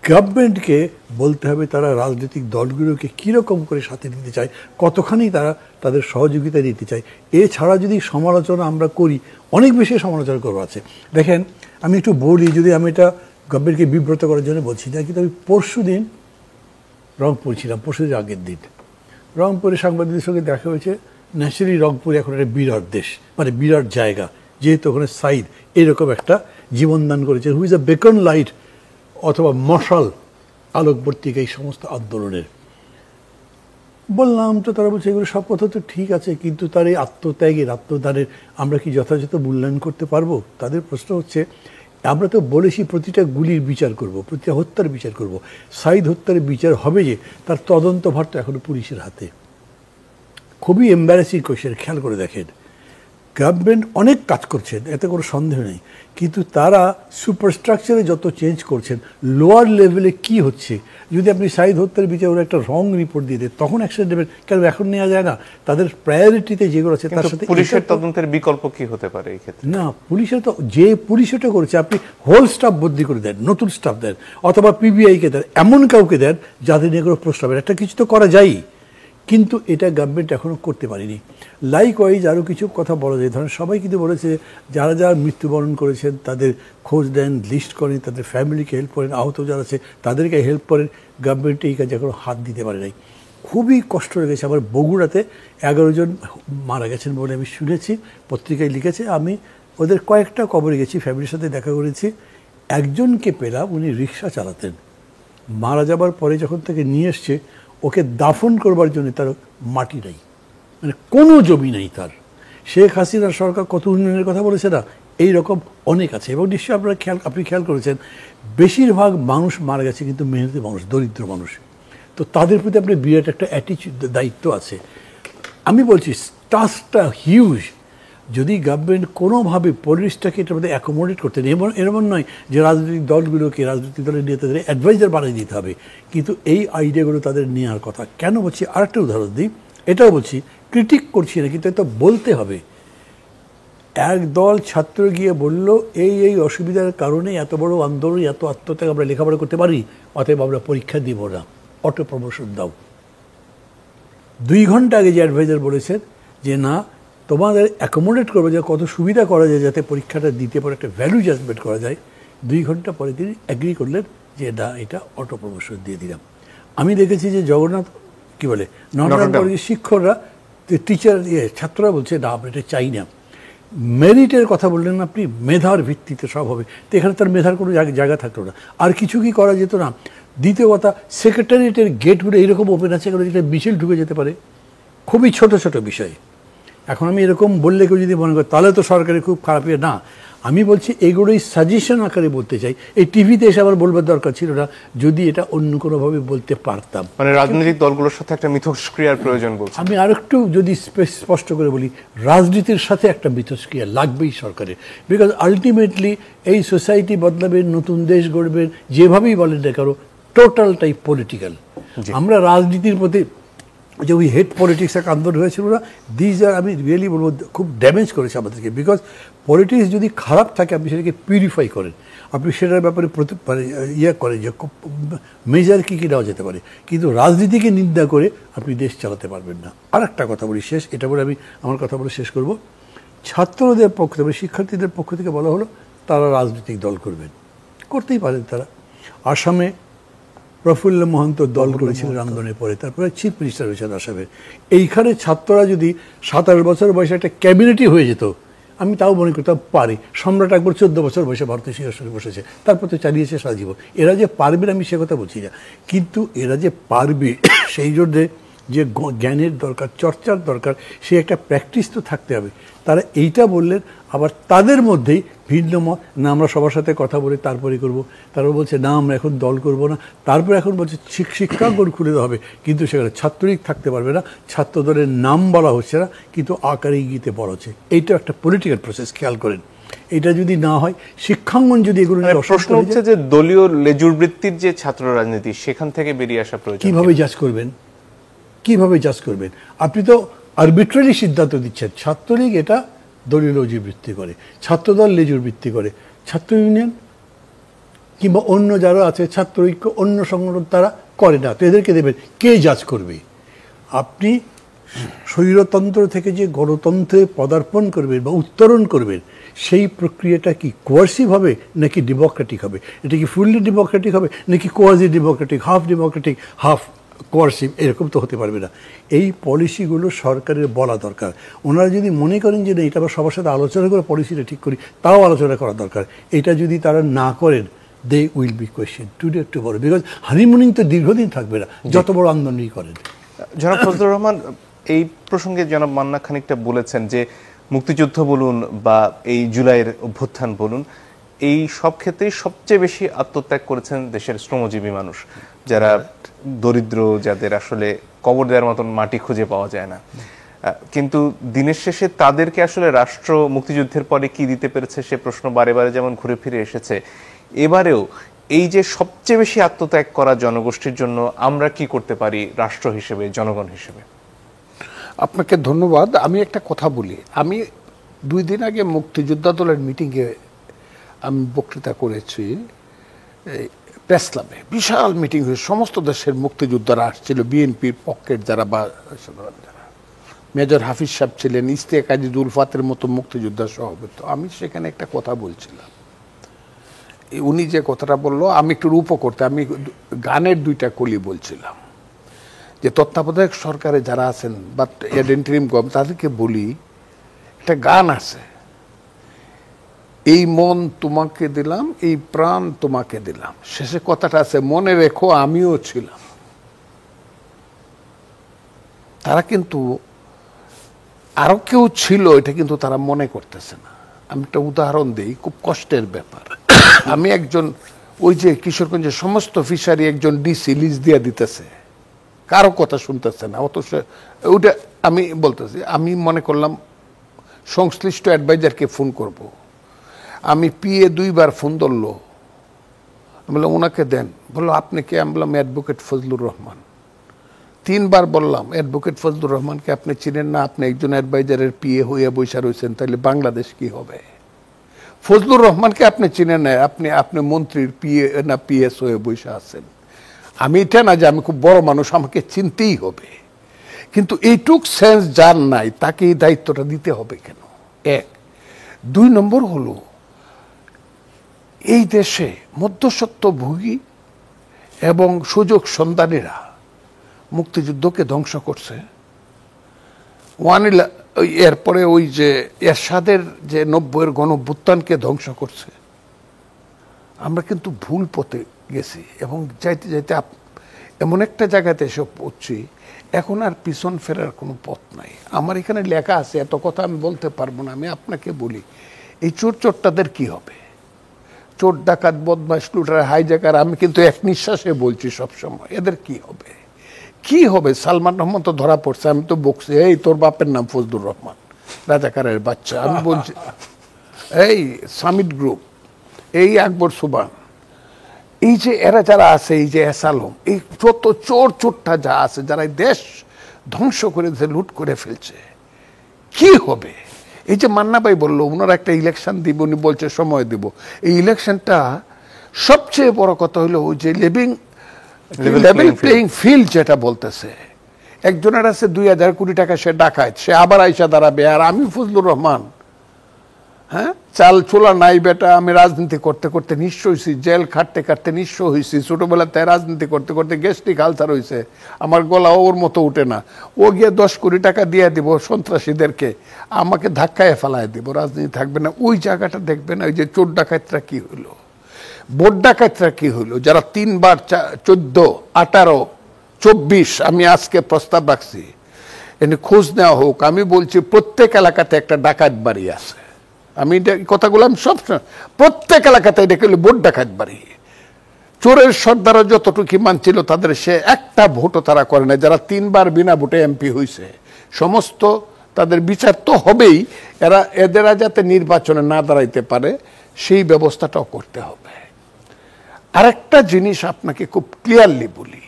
গভর্নমেন্টকে বলতে হবে তারা রাজনৈতিক দলগুলোকে কীরকম করে সাথে নিতে চায়, কতখানি তারা তাদের সহযোগিতা দিতে চায়। এছাড়া যদি সমালোচনা আমরা করি, অনেক বেশি সমালোচনা করবো আছে। দেখেন, আমি একটু বলি, যদি আমি এটা গভর্নমেন্টকে বিব্রত করার জন্য বলছি না, কিন্তু আমি পরশুদিন রংপুর ছিলাম, পরশুদিন আগের দিন রংপুরে সাংবাদিকদের সঙ্গে দেখা হয়েছে। ন্যাচারালি রংপুর এখন একটা বিরাট দেশ, মানে বিরাট জায়গা, যেহেতু ওখানে সাইদ এরকম একটা জীবনদান করেছে, who is a beacon light অথবা মশাল আলোকবর্তিকা এই সমস্ত আন্দোলনের। বললাম তো, তারা বলছে এগুলো সব কথা তো ঠিক আছে, কিন্তু তার এই আত্মত্যাগের, আত্মদানের আমরা কি যথাযথ মূল্যায়ন করতে পারবো? তাদের প্রশ্ন হচ্ছে, আমরা তো বলেছি প্রতিটা গুলির বিচার করব, প্রতিটা হত্যার বিচার করব। সাইদ হত্যার বিচার হবে যে, তার তদন্তভার তো এখনো পুলিশের হাতে। খুবই এম্বারেসিং কোয়েশ্চেন। খেয়াল করে দেখেন, গভর্নমেন্ট অনেক কাজ করছেন, এতে কোনো সন্দেহ নেই, কিন্তু তারা সুপারস্ট্রাকচারে যত চেঞ্জ করছেন, লোয়ার লেভেলে কি হচ্ছে, যদি আপনি সাইদ হত্যার বিচারে একটা রং রিপোর্ট দিয়ে দেন, তখন অ্যাকশন নেবেন। কেন এখন নেওয়া যায় না? তাদের প্রায়োরিটিতে যেগুলো আছে তার সাথে পুলিশের তদন্তের বিকল্প কি হতে পারে এই ক্ষেত্রে? না, পুলিশের তো, যে পুলিশ এটা করেছে, আপনি হোল স্টাফ বদলি করে দেন, নতুন স্টাফ দেন, অথবা পিবিআইকে দেন, এমন কাউকে দেন যাদের নিয়ে কোনো প্রশ্ন হবে। একটা কিছু তো করা যায়, কিন্তু এটা গভর্নমেন্ট এখনও করতে পারেনি। লাইকওয়াইজ আরও কিছু কথা বলা যায়। ধরেন, সবাই কিন্তু বলেছে যারা যারা মৃত্যুবরণ করেছেন তাদের খোঁজ দেন, লিস্ট করেন, তাদের ফ্যামিলিকে হেল্প করেন, আহত যারা আছে তাদেরকে হেল্প করেন। গভর্নমেন্ট এই কাজে এখনও হাত দিতে পারে নাই। খুবই কষ্ট লেগেছে। আবার বগুড়াতে 11 জন মারা গেছেন বলে আমি শুনেছি, পত্রিকায় লিখেছে। আমি ওদের কয়েকটা কবরে গেছি, ফ্যামিলির সাথে দেখা করেছি। একজনকে পেলাম, উনি রিক্সা চালাতেন। মারা যাবার পরে যখন তাকে নিয়ে এসছে, ওকে দাফন করবার জন্য তার মাটি নেই, মানে কোনো জমি নেই তার। শেখ হাসিনার সরকার কত উন্নয়নের কথা বলেছে না, এই রকম অনেক আছে। এবং নিশ্চয়ই আপনি খেয়াল করেছেন, বেশিরভাগ মানুষ মারা গেছে কিন্তু মেহনতি মানুষ, দরিদ্র মানুষ। তো তাদের প্রতি আপনার বিরাট একটা অ্যাটিচিউড, দায়িত্ব আছে। আমি বলছি টাস্কটা হিউজ। যদি গভর্নমেন্ট কোনোভাবে পলিটিক্সটাকে এটার মধ্যে অ্যাকোমোডেট করতে নেই, এমন নয় যে রাজনৈতিক দলগুলোকে, রাজনৈতিক দলের নেতাদের অ্যাডভাইজার বানিয়ে দিতে হবে, কিন্তু এই আইডিয়াগুলো তাদের নেওয়ার কথা। কেন বলছি, আরেকটা উদাহরণ দিই, এটাও বলছি, ক্রিটিক করছি না, কিন্তু এটা বলতে হবে। একদল ছাত্র গিয়ে বলল, এই অসুবিধার কারণে এত বড় আন্দোলন, এত আত্মত্যাগ, আমরা লেখাপড়া করতে পারি, অতএব আমরা পরীক্ষা দিব না, অটো প্রমোশন দাও। 2 ঘন্টা আগে যে অ্যাডভাইজার বলেছেন যে না, তোমাদের অ্যাকোমোডেট করবে, যে কত সুবিধা করা যায় যাতে পরীক্ষাটা দিতে পারে, একটা ভ্যালু জাজমেন্ট করা যায়। 2 ঘন্টা পরে তিনি অ্যাগ্রি করলেন যে না, এটা অটো প্রমোশন দিয়ে দিলাম। আমি দেখেছি যে জগন্নাথ কি বলে, নটরডেম কলেজের শিক্ষকরা, টিচার, ছাত্ররা বলছে না, আমরা এটা চাই না। মেরিটের কথা বললেন আপনি, মেধার ভিত্তিতে সব হবে, তো এখানে তার মেধার কোনো জায়গা থাকলো না। আর কিছু কি করা যেত না? দ্বিতীয় কথা, সেক্রেটারিয়েটের গেটগুলো এরকম ওপেন আছে, এগুলো যেটা মিছিল ঢুকে যেতে পারে, খুবই ছোট ছোট বিষয়। এখন আমি এরকম বললে কেউ যদি মনে করে তাহলে তো সরকারের খুব খারাপ, না। আমি বলছি এগুলোই সাজেশন আকারে বলতে চাই। এই টিভিতে এসে আবার বলবার দরকার ছিল না, যদি এটা অন্য কোনোভাবে বলতে পারতাম। মানে রাজনৈতিক দলগুলোর সাথে একটা মিথস্ক্রিয়ার প্রয়োজন বলছি। আমি আরেকটু যদি স্পষ্ট করে বলি, রাজনীতির সাথে একটা মিথস্ক্রিয়া লাগবেই সরকারের। বিকজ আলটিমেটলি এই সোসাইটি বদলাবেন, নতুন দেশ গড়বেন, যেভাবেই বলেন না কারো, টোটালটাই পলিটিক্যাল। আমরা রাজনীতির প্রতি যে ওই হেড পলিটিক্স এক আন্দোলন হয়েছিল না, দিজ আর, আমি রিয়েলি বলবো, খুব ড্যামেজ করেছে আমাদেরকে। বিকজ পলিটিক্স যদি খারাপ থাকে, আপনি সেটাকে পিউরিফাই করেন, আপনি সেটার ব্যাপারে করেন যে মেজার কী নেওয়া যেতে পারে, কিন্তু রাজনীতিকে নিন্দা করে আপনি দেশ চালাতে পারবেন না। আর একটা কথা বলি শেষ, এটা বলে আমি আমার কথা বলে শেষ করব। ছাত্রদের পক্ষ থেকে, শিক্ষার্থীদের পক্ষ থেকে বলা হলো তারা রাজনৈতিক দল করবেন, করতেই পারেন তারা। আসামে প্রফুল্ল মহন্ত দল করেছিলেন আন্দোলনের পরে, তারপরে চিফ মিনিস্টার হয়েছেন আসামের। এইখানে ছাত্ররা যদি 27 বছর বয়সে একটা ক্যাবিনেটই হয়ে যেত, আমি তাও মনে করতাম পারি। সম্রাট আকবর 14 বছর বয়সে ভারতীয় সিংহাসনে বসেছে, তারপর তো চালিয়েছে সারা জীবন। এরা যে পারবে আমি সে কথা বলছি না, কিন্তু এরা যে পারবে সেই জন্যে যে জ্ঞানের দরকার, চর্চার দরকার, সে একটা প্র্যাকটিস তো থাকতে হবে। তারা এইটা বললেন। আবার তাদের মধ্যেই ভিন্ন মত, না আমরা সবার সাথে কথা বলে তারপরে করব। তারপর বলছে না, আমরা এখন দল করব না। তারপর এখন বলছে শিক্ষাঙ্গন খুলে দেওয়া হবে, কিন্তু সেখানে ছাত্রলীগ থাকতে পারবে না, ছাত্র দলের নাম বলা হচ্ছে না, কিন্তু আকারে ইঙ্গিতে বলা হচ্ছে। এইটা একটা পলিটিক্যাল প্রসেস, খেয়াল করেন। এটা যদি না হয়, শিক্ষাঙ্গন যদি এগুলো, প্রশ্ন হচ্ছে যে দলীয় লেজুর বৃত্তির যে ছাত্র রাজনীতি, সেখান থেকে বেরিয়ে আসা প্রয়োজন। কিভাবে জাজ করবেন? কিভাবে জাজ করবেন? আপনি তো আরবিট্রারি সিদ্ধান্ত দিচ্ছেন। ছাত্রলীগ এটা দলীয় লেজুর বৃত্তি করে, ছাত্রদল লেজুর বৃত্তি করে, ছাত্র ইউনিয়ন কিংবা অন্য যারা আছে ছাত্র ঐক্য অন্য সংগঠন তারা করে না, তো এদেরকে দেবেন, কে জাজ করবে? আপনি স্বৈরতন্ত্র থেকে যে গণতন্ত্রে পদার্পণ করবেন বা উত্তরণ করবেন, সেই প্রক্রিয়াটা কি কোয়ার্সিভ হবে নাকি ডেমোক্রেটিক হবে? এটা কি ফুললি ডেমোক্রেটিক হবে নাকি কোয়াজি ডেমোক্রেটিক, হাফ কোয়ার্সিভ? এরকম তো হতে পারবে না। এই পলিসিগুলো সরকারের বলা দরকার। ওনারা যদি মনে করেন যে না, এটা আবার সবার সাথে আলোচনা করে পলিসিটা ঠিক করি, তাও আলোচনা করা দরকার। এটা যদি তারা না করেন, they will be question today tomorrow, because honeymooning তো দীর্ঘদিন থাকবে না যত বড় আন্দোলনই করেন। জনাব ফজলুর রহমান, এই প্রসঙ্গে জনাব মান্না খানিকটা বলেছেন যে মুক্তিযুদ্ধ বলুন বা এই জুলাইয়ের অভ্যুত্থান বলুন, এই সব ক্ষেত্রেই সবচেয়ে বেশি আত্মত্যাগ করেছেন দেশের শ্রমজীবী মানুষ, যারা দরিদ্র, যাদের আসলে কবর দেওয়ার মতন মাটি খুঁজে পাওয়া যায় না। কিন্তু দিনের শেষে তাদেরকে আসলে রাষ্ট্র মুক্তিযুদ্ধের পরে কি দিতে পেরেছে সে প্রশ্ন বারে বারে যেমন ঘুরে ফিরে এসেছে, এবারেও এই যে সবচেয়ে বেশি আত্মত্যাগ করা জনগোষ্ঠীর জন্য আমরা কি করতে পারি রাষ্ট্র হিসেবে, জনগণ হিসেবে? আপনাকে ধন্যবাদ। আমি একটা কথা বলি, আমি 2 দিন আগে মুক্তিযোদ্ধা দলের মিটিংয়ে আমি বক্তৃতা করেছি প্রেস ক্লাবে। বিশাল মিটিং হয়ে সমস্ত দেশের মুক্তিযোদ্ধারা আসছিল, বিএনপির পকেট যারা বা যারা, মেজর হাফিজ সাহেব ছিলেন, ইস্তেক কাজী জুলফাতের মতো মুক্তিযোদ্ধা সভাপতি। আমি সেখানে একটা কথা বলছিলাম, উনি যে কথাটা বললো আমি একটু রূপ করতে, আমি গানের 2টা কলি বলছিলাম যে তত্ত্বাবধায়ক সরকারে যারা আছেন বা ইন্টারিম গভর্নমেন্ট, তাদেরকে বলি একটা গান আছে, এই মন তোমাকে দিলাম, এই প্রাণ তোমাকে দিলাম, শেষে কথাটা আছে মনে রেখো আমিও ছিলাম। তারা কিন্তু আরো কেউ ছিল, এটা কিন্তু তারা মনে করতেছে না। আমি একটা উদাহরণ দিই, খুব কষ্টের ব্যাপার। আমি একজন, ওই যে কিশোরগঞ্জের সমস্ত ফিশারি একজন ডিসি লিজ দিয়ে দিতেছে, কারো কথা শুনতেছে না, অথচ ওইটা আমি বলতেছি, আমি মনে করলাম সংশ্লিষ্ট অ্যাডভাইজারকে ফোন করব। আমি পিএ 2 বার ফোন ধরলো, আমি বললাম ওনাকে দেন, বললো আপনি কে? আমি বললাম অ্যাডভোকেট ফজলুর রহমান। 3 বার বললাম অ্যাডভোকেট ফজলুর রহমানকে আপনি চিনেন না, আপনি একজন অ্যাডভাইজারের পিএ হইয়া বৈশা রয়েছেন, তাহলে বাংলাদেশ কি হবে? ফজলুর রহমানকে আপনি চিনেন না, আপনি মন্ত্রীর পিএ না পিএস হয়ে বৈশা আছেন। আমি এটা না যে আমি খুব বড় মানুষ, আমাকে চিনতেই হবে, কিন্তু এইটুক সেন্স যার নাই তাকে এই দায়িত্বটা দিতে হবে কেন? 1। 2 নম্বর হলো, এই দেশে মধ্যস্বত্বভোগী এবং সুযোগ সন্ধানীরা মুক্তিযুদ্ধকে ধ্বংস করছে। এরপরে ওই যে এরশাদের যে 90-এর গণঅভ্যুত্থানকে ধ্বংস করছে। আমরা কিন্তু ভুল পথে গেছি এবং যাইতে যাইতে এমন একটা জায়গাতে এসে পড়ছি, এখন আর পিছন ফেরার কোনো পথ নাই। আমার এখানে লেখা আছে, এত কথা আমি বলতে পারবো না, আমি আপনাকে বলি, এই চোরটাদের কি হবে? চোর ডাকাত বদমাশ লুটার হাইজ্যাকার, আমি কিন্তু এক নিঃশ্বাসে বলছি সবসময়, এদের কি হবে? কি হবে? সালমান রহমান তো ধরা পড়ছে, আমি তো বকছি, এই তোর বাপের নাম ফজলুর রহমান, রাজাকারের বাচ্চা। আমি বলছি এই সামিট গ্রুপ, এই আকবর সুবান, এই যে এরা যারা আছে, এই যে এসালম, এই যত চোরটা যা আছে, যারা দেশ ধ্বংস করে লুট করে ফেলছে, কি হবে? এই যে মান্না ভাই বললো ওনারা একটা ইলেকশন দিব, উনি বলছে সময় দিব। এই ইলেকশনটা সবচেয়ে বড় কথা হলো ওই যে লেভেল প্লেইং ফিল্ড যেটা বলতেছে। একজনের আছে 2000 কোটি টাকা, সে ডাকায়, সে আবার আইসা দাঁড়াবে। আর আমি ফজলুর রহমান, হ্যাঁ, চাল চোলা নাই বেটা, আমি রাজনীতি করতে করতে নিঃস্ব হয়েছি, জেল খাটতে খাটতে নিঃস্ব হয়েছি, ছোটবেলাতে রাজনীতি করতে করতে গ্যাস্ট্রিক আলসার হয়েছে, আমার গলা ওর মতো উঠে না, ও গিয়ে 10 কোটি টাকা দিয়ে দিব সন্ত্রাসীদেরকে, আমাকে ধাক্কায় ফেলায় দিব, রাজনীতি থাকবে না। ওই জায়গাটা দেখবে না। ওই যে চোর ডাকাতরা কি হইলো, বোট ডাকাতরা কি হইলো, যারা 3 বার 14, 18, 24, আমি আজকে প্রস্তাব রাখছি এনে খোঁজ নেওয়া হোক। আমি বলছি প্রত্যেক এলাকাতে একটা ডাকাত বাড়ি আছে। আমি কথাগুলো আমি সবসময়, প্রত্যেক এলাকাতে এটা হলো ভোট ডাকাত বাড়ি। চোরের সর্দারও যতটুকু মানছিল তাদের, সে একটা ভোটও তারা করে না। যারা 3 বার বিনা ভোটে এমপি হয়েছে, সমস্ত তাদের বিচার তো হবেই। এদেরা যাতে নির্বাচনে না দাঁড়াইতে পারে সেই ব্যবস্থাটাও করতে হবে। আরেকটা জিনিস আপনাকে খুব ক্লিয়ারলি বলি,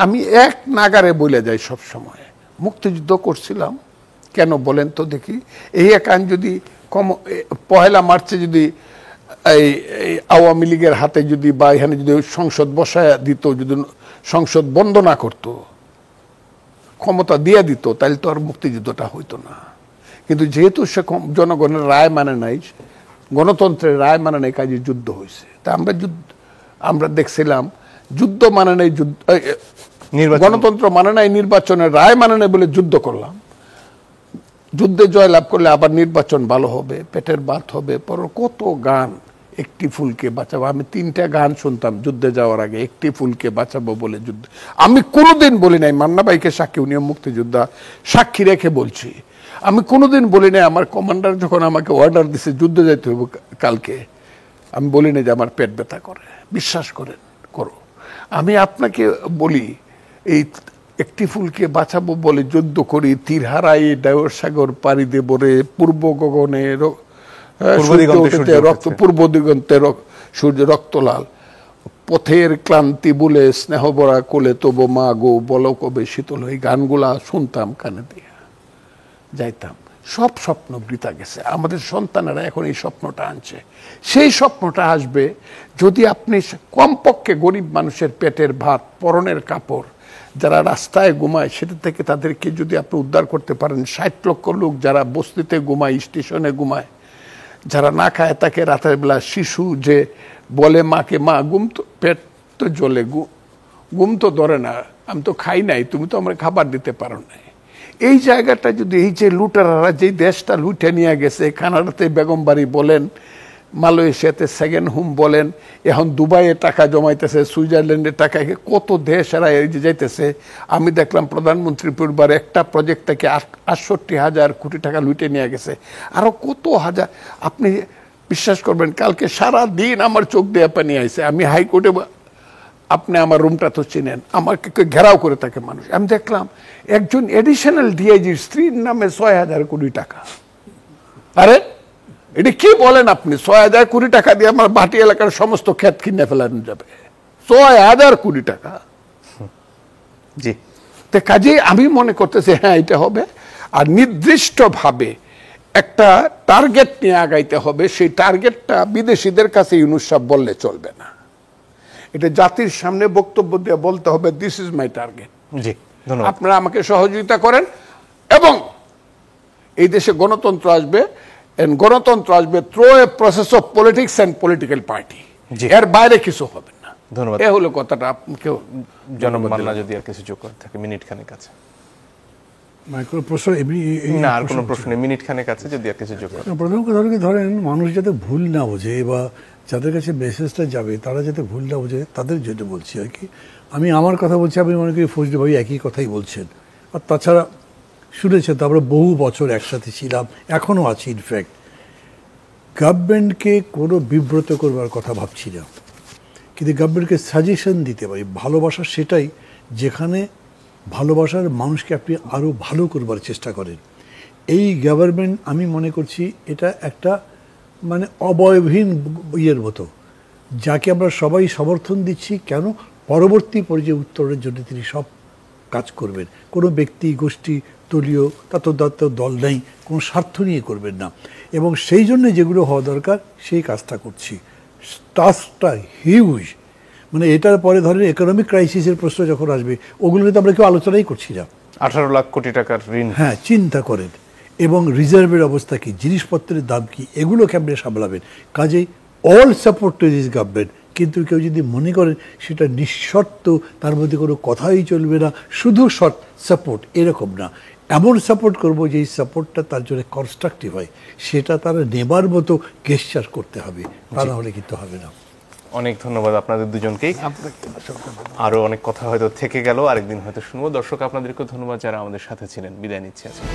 আমি এক নাগারে বলে যাই সব সময়, মুক্তিযুদ্ধ করছিলাম কেন বলেন তো দেখি? এই এক আইন যদি 1 মার্চে যদি এই আওয়ামী লীগের হাতে যদি বা এখানে যদি সংসদ বসায় দিত, যদি সংসদ বন্ধ না করতো, ক্ষমতা দিয়ে দিত, তাহলে তো আর মুক্তিযুদ্ধটা হইতো না। কিন্তু যেহেতু সে জনগণের রায় মানে নাই, গণতন্ত্রের রায় মানে নাই, কাজে যুদ্ধ হয়েছে। তা আমরা দেখছিলাম যুদ্ধ মানে নাই, গণতন্ত্র মানে নাই, নির্বাচনের রায় মানে নাই বলে যুদ্ধ করলাম। যুদ্ধে জয়লাভ করলে আবার নির্বাচন ভালো হবে, পেটের ভাত হবে, পর কত গান, একটি ফুলকে বাঁচাবো। আমি 3টা গান শুনতাম যুদ্ধে যাওয়ার আগে, একটি ফুলকে বাঁচাবো বলে যুদ্ধ। আমি কোনোদিন বলি নাই, মান্না ভাইকে সাক্ষী, উনি মুক্তিযোদ্ধা, সাক্ষী রেখে বলছি, আমি কোনোদিন বলি নাই আমার কমান্ডার যখন আমাকে অর্ডার দিছে যুদ্ধে যেতে হবে কালকে, আমি বলি না যে আমার পেট ব্যথা করে। বিশ্বাস করেন, করো। আমি আপনাকে বলি, এই একটি ফুলকে বাঁচাবো বলে যুদ্ধ করি, তীর হারাই ডায়র সাগর পাড়ি দেব রে, পূর্ব গগনে পূর্ব দিগন্তে সূর্য রক্তলাল, পথের ক্লান্তি বলে স্নেহ ভরা কোলে তবু মা গো বলো কবে শীতল। এই গানগুলা শুনতাম কানে দিয়ে যাইতাম। সব স্বপ্ন বৃথা গেছে। আমাদের সন্তানেরা এখন এই স্বপ্নটা আনছে। সেই স্বপ্নটা আসবে যদি আপনি কমপক্ষে গরিব মানুষের পেটের ভাত, পরনের কাপড়, যারা রাস্তায় ঘুমায় সেটা থেকে তাদেরকে যদি আপনি উদ্ধার করতে পারেন। 60 লক্ষ লোক যারা বস্তিতে ঘুমায়, স্টেশনে ঘুমায়, যারা না খায়, তাকে রাতের বেলা শিশু যে বলে মাকে, মা ঘুম তো, পেট তো জ্বলে, ঘুম তো ধরে না, আমি তো খাই নাই, তুমি তো আমার খাবার দিতে পারো নাই। এই জায়গাটা যদি, এই যে লুটারারা যে দেশটা লুটে নিয়ে গেছে, কানাডাতে বেগম বাড়ি বলেন, মালয়েশিয়াতে সেকেন্ড হোম বলেন, এখন দুবাইয়ে টাকা জমাইতেছে, সুইজারল্যান্ডে টাকা, কত দেশ এরা এই যে যাইতেছে। আমি দেখলাম প্রধানমন্ত্রী পরিবার একটা প্রজেক্ট থেকে 68,000 কোটি টাকা লুটে নিয়ে গেছে। আরো কত হাজার, আপনি বিশ্বাস করবেন, কালকে সারা দিন আমার চোখ দিয়ে পানি আইছে। আমি হাইকোর্টে, আপনি আমার রুমটা তো চিনেন, আমাকে ঘেরাও করে থাকে মানুষ। আমি দেখলাম একজন এডিশনাল ডিআইজির স্ত্রীর নামে 6,000 কোটি টাকা। আরে এটা কি বলেন আপনি? 6,000 কোটি টাকা দিয়ে আমার ভাটি এলাকার সমস্ত ক্ষেত কিনে ফেলানো যাবে? 6,000 কোটি টাকা। জি, তো কাজেই আমি মনে করতেছি হ্যাঁ এটা হবে। আর নির্দিষ্টভাবে একটা টার্গেট নিয়ে আগাইতে হবে। সেই টার্গেটটা বিদেশিদের কাছে ইউনূস সাহেব বললে চলবে না, এটা জাতির সামনে বক্তব্য দিয়ে বলতে হবে, দিস ইজ মাই টার্গেট। জি, ধন্যবাদ। আপনারা আমাকে সহযোগিতা করেন এবং এই দেশে গণতন্ত্র আসবে। গণতন্ত্র আসবে through a process of politics and political party, এর বাইরে কিছু হবে না। ধন্যবাদ। এ হলো কথাটা। কেউ জনাব মান্না যদি আর কিছু যোগ করে থাকে মিনিট খানেক আছে। মাইক্রো প্রশ্ন না, আর কোনো প্রশ্ন নেই, মিনিট খানেক আছে, যদি আর কিছু যোগ করে। প্রথম কথা হলো কি, ধরেন মানুষ যাতে ভুল না বোঝে বা যাদের কাছে মেসেজটা যাবে তারা যাতে ভুল না বোঝে, তাদের জন্য বলছি আর কি। আমি আমার কথা বলছি, আমি মনে করি ফজলে ভাই একই কথাই বলছেন। আর তাছাড়া শুনেছেন তো, আমরা বহু বছর একসাথে ছিলাম, এখনও আছি। ইনফ্যাক্ট গভর্নমেন্টকে কোনো বিব্রত করবার কথা ভাবছি না, কিন্তু গভর্নমেন্টকে সাজেশন দিতে পারি। ভালোবাসা সেটাই যেখানে ভালোবাসার মানুষকে আপনি আরও ভালো করবার চেষ্টা করেন। এই গভর্নমেন্ট আমি মনে করছি এটা একটা মানে অবয়বহীন ইয়ের মতো, যাকে আমরা সবাই সমর্থন দিচ্ছি। কেন? পরবর্তী পর্যায়ে উত্তরের জন্য তিনি সব কাজ করবেন। কোনো ব্যক্তি, গোষ্ঠী, দলীয় তত্ত্ব দল নেই, কোনো স্বার্থ নিয়ে করবেন না। এবং সেই জন্য যেগুলো হওয়া দরকার সেই কাজটা করছি। টাস্কটা হিউজ, মানে এটার পরে ধরেন ইকোনমিক ক্রাইসিসের প্রশ্ন যখন আসবে, ওগুলো নিয়ে তো আমরা কেউ আলোচনাই করছি না। 18 লাখ কোটি টাকার ঋণ, হ্যাঁ, চিন্তা করেন। এবং রিজার্ভের অবস্থা কি, জিনিসপত্রের দাম কি, এগুলো কেমনে সামলাবেন? কাজেই all support to this government. কিন্তু কেউ যদি মনে করেন সেটা নিঃশর্ত, তার মধ্যে কোনো কথাই চলবে না, শুধু শর্ট সাপোর্ট, এরকম না। এমন সাপোর্ট করব যেই সাপোর্টটা তার জন্য কনস্ট্রাকটিভ হয়, সেটা তারা নেবার মতো গেস্টার করতে হবে, তা না হলে কিন্তু হবে না। অনেক ধন্যবাদ আপনাদের দুজনকেই। আরো অনেক কথা হয়তো থেকে গেল, আরেকদিন হয়তো শুনবো। দর্শক, আপনাদেরকেও ধন্যবাদ যারা আমাদের সাথে ছিলেন। বিদায় নিচ্ছি আজকে।